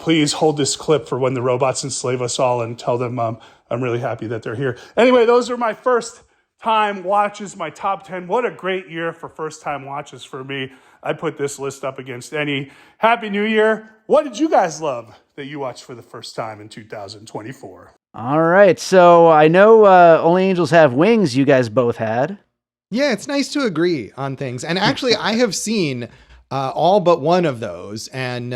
Please hold this clip for when the robots enslave us all and tell them I'm really happy that they're here. Anyway, those are my first-time watches, my top 10. What a great year for first-time watches for me. I put this list up against any. Happy New Year. What did you guys love that you watched for the first time in 2024? All right. So I know Only Angels Have Wings you guys both had. Yeah, it's nice to agree on things. And actually, I have seen all but one of those. And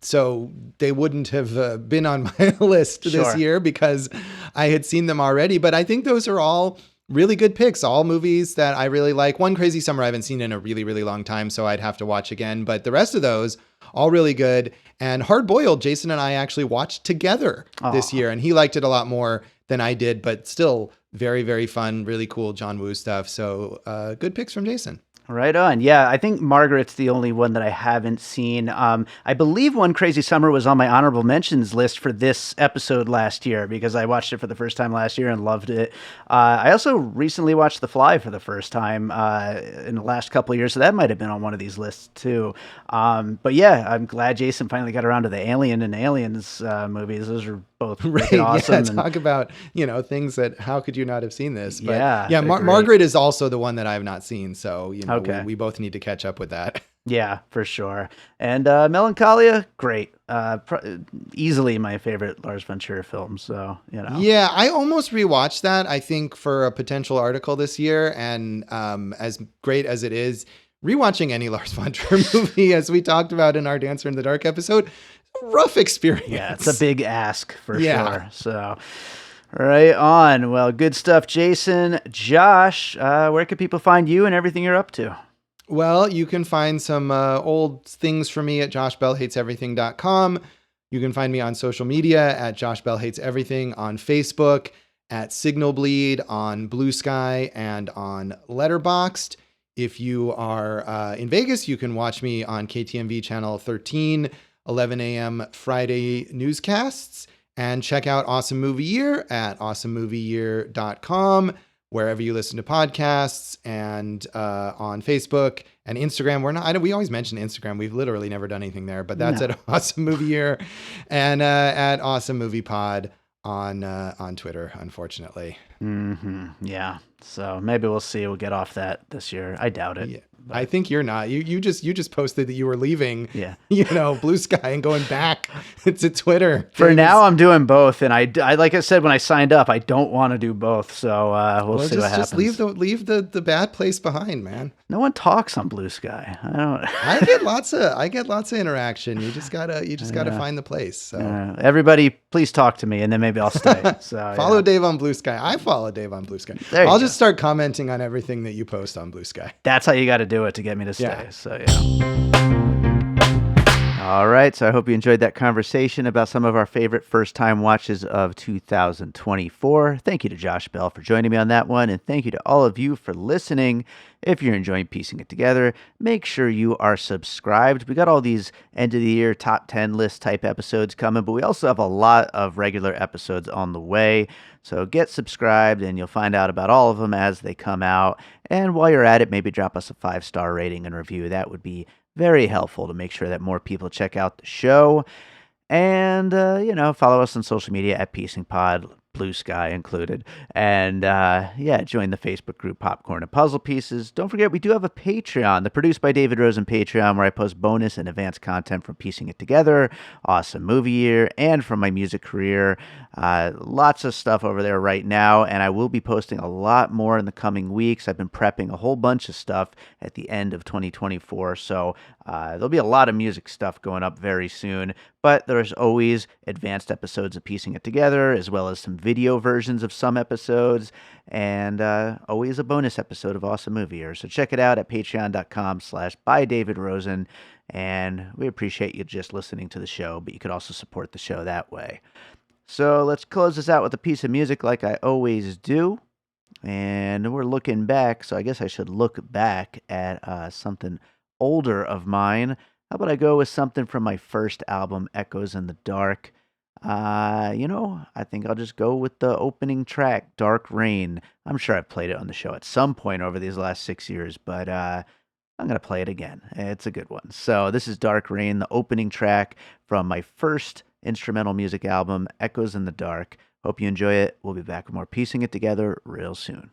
so they wouldn't have been on my list this Sure. year because I had seen them already. But I think those are all really good picks, all movies that I really like. One Crazy Summer I haven't seen in a really, really long time, so I'd have to watch again. But the rest of those, all really good. And Hard Boiled, Jason and I actually watched together this year, and he liked it a lot more than I did, but still very, very fun, really cool John Woo stuff. So good picks from Jason. Right on. Yeah, I think Margaret's the only one that I haven't seen. I believe One Crazy Summer was on my honorable mentions list for this episode last year because I watched it for the first time last year and loved it. I also recently watched The Fly for the first time in the last couple of years, so that might have been on one of these lists too. But yeah, I'm glad Jason finally got around to the Alien and Aliens movies. Those are both freaking awesome. Yeah, talk about, things that, how could you not have seen this? But yeah, Margaret is also the one that I have not seen. So, Okay. we both need to catch up with that. Yeah, for sure. And Melancholia, great. Easily my favorite Lars von Trier film. So, Yeah, I almost rewatched that, I think, for a potential article this year. And as great as it is, rewatching any Lars von Trier movie, as we talked about in our Dancer in the Dark episode, rough experience. Yeah, it's a big ask for sure. So, right on. Well, good stuff, Jason. Josh, where can people find you and everything you're up to? Well, you can find some old things from me at joshbellhateseverything.com. You can find me on social media at Josh Bell Hates Everything on Facebook, at Signal Bleed, on Blue Sky, and on Letterboxd. If you are in Vegas, you can watch me on KTMV Channel 13, 11 a.m. Friday newscasts, and check out Awesome Movie Year at awesomemovieyear.com, wherever you listen to podcasts, and on Facebook and Instagram. We always mention Instagram. We've literally never done anything there, but that's at Awesome Movie Year, and at Awesome Movie Pod on Twitter, unfortunately. Yeah. So maybe we'll see. We'll get off that this year. I doubt it. Yeah. I think you're not. You just posted that you were leaving. Yeah. Blue Sky and going back to Twitter. For now, I'm doing both, and I like I said when I signed up, I don't want to do both. So we'll see what happens. Just leave the bad place behind, man. No one talks on Blue Sky. I don't. I get lots of interaction. You just gotta find the place. So everybody, please talk to me, and then maybe I'll stay. So follow Dave on Blue Sky. I follow Dave on Blue Sky. I'll just start commenting on everything that you post on Blue Sky. That's how you got to do it to get me to stay. Yeah. So All right. So I hope you enjoyed that conversation about some of our favorite first-time watches of 2024. Thank you to Josh Bell for joining me on that one, and thank you to all of you for listening. If you're enjoying piecing it together, make sure you are subscribed. We got all these end-of-the-year top 10 list type episodes coming, but we also have a lot of regular episodes on the way. So get subscribed, and you'll find out about all of them as they come out. And while you're at it, maybe drop us a 5-star rating and review. That would be very helpful to make sure that more people check out the show. And, follow us on social media at Piecing Pod. Blue Sky included. And join the Facebook group Popcorn and Puzzle Pieces. Don't forget, we do have a Patreon, the Produced by David Rosen Patreon, where I post bonus and advanced content from Piecing It Together, Awesome Movie Year, and from my music career. Lots of stuff over there right now, and I will be posting a lot more in the coming weeks. I've been prepping a whole bunch of stuff at the end of 2024, so there'll be a lot of music stuff going up very soon. But there's always advanced episodes of Piecing It Together, as well as some video versions of some episodes, and always a bonus episode of Awesome Movie Year. So check it out at patreon.com/bydavidrosen, and we appreciate you just listening to the show, but you could also support the show that way. So let's close this out with a piece of music like I always do. And we're looking back, so I guess I should look back at something older of mine. How about I go with something from my first album, Echoes in the Dark? I think I'll just go with the opening track, Dark Rain. I'm sure I've played it on the show at some point over these last 6 years, but I'm going to play it again. It's a good one. So this is Dark Rain, the opening track from my first instrumental music album, Echoes in the Dark. Hope you enjoy it. We'll be back with more Piecing It Together real soon.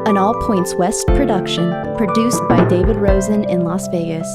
an All Points West production, produced by David Rosen in Las Vegas.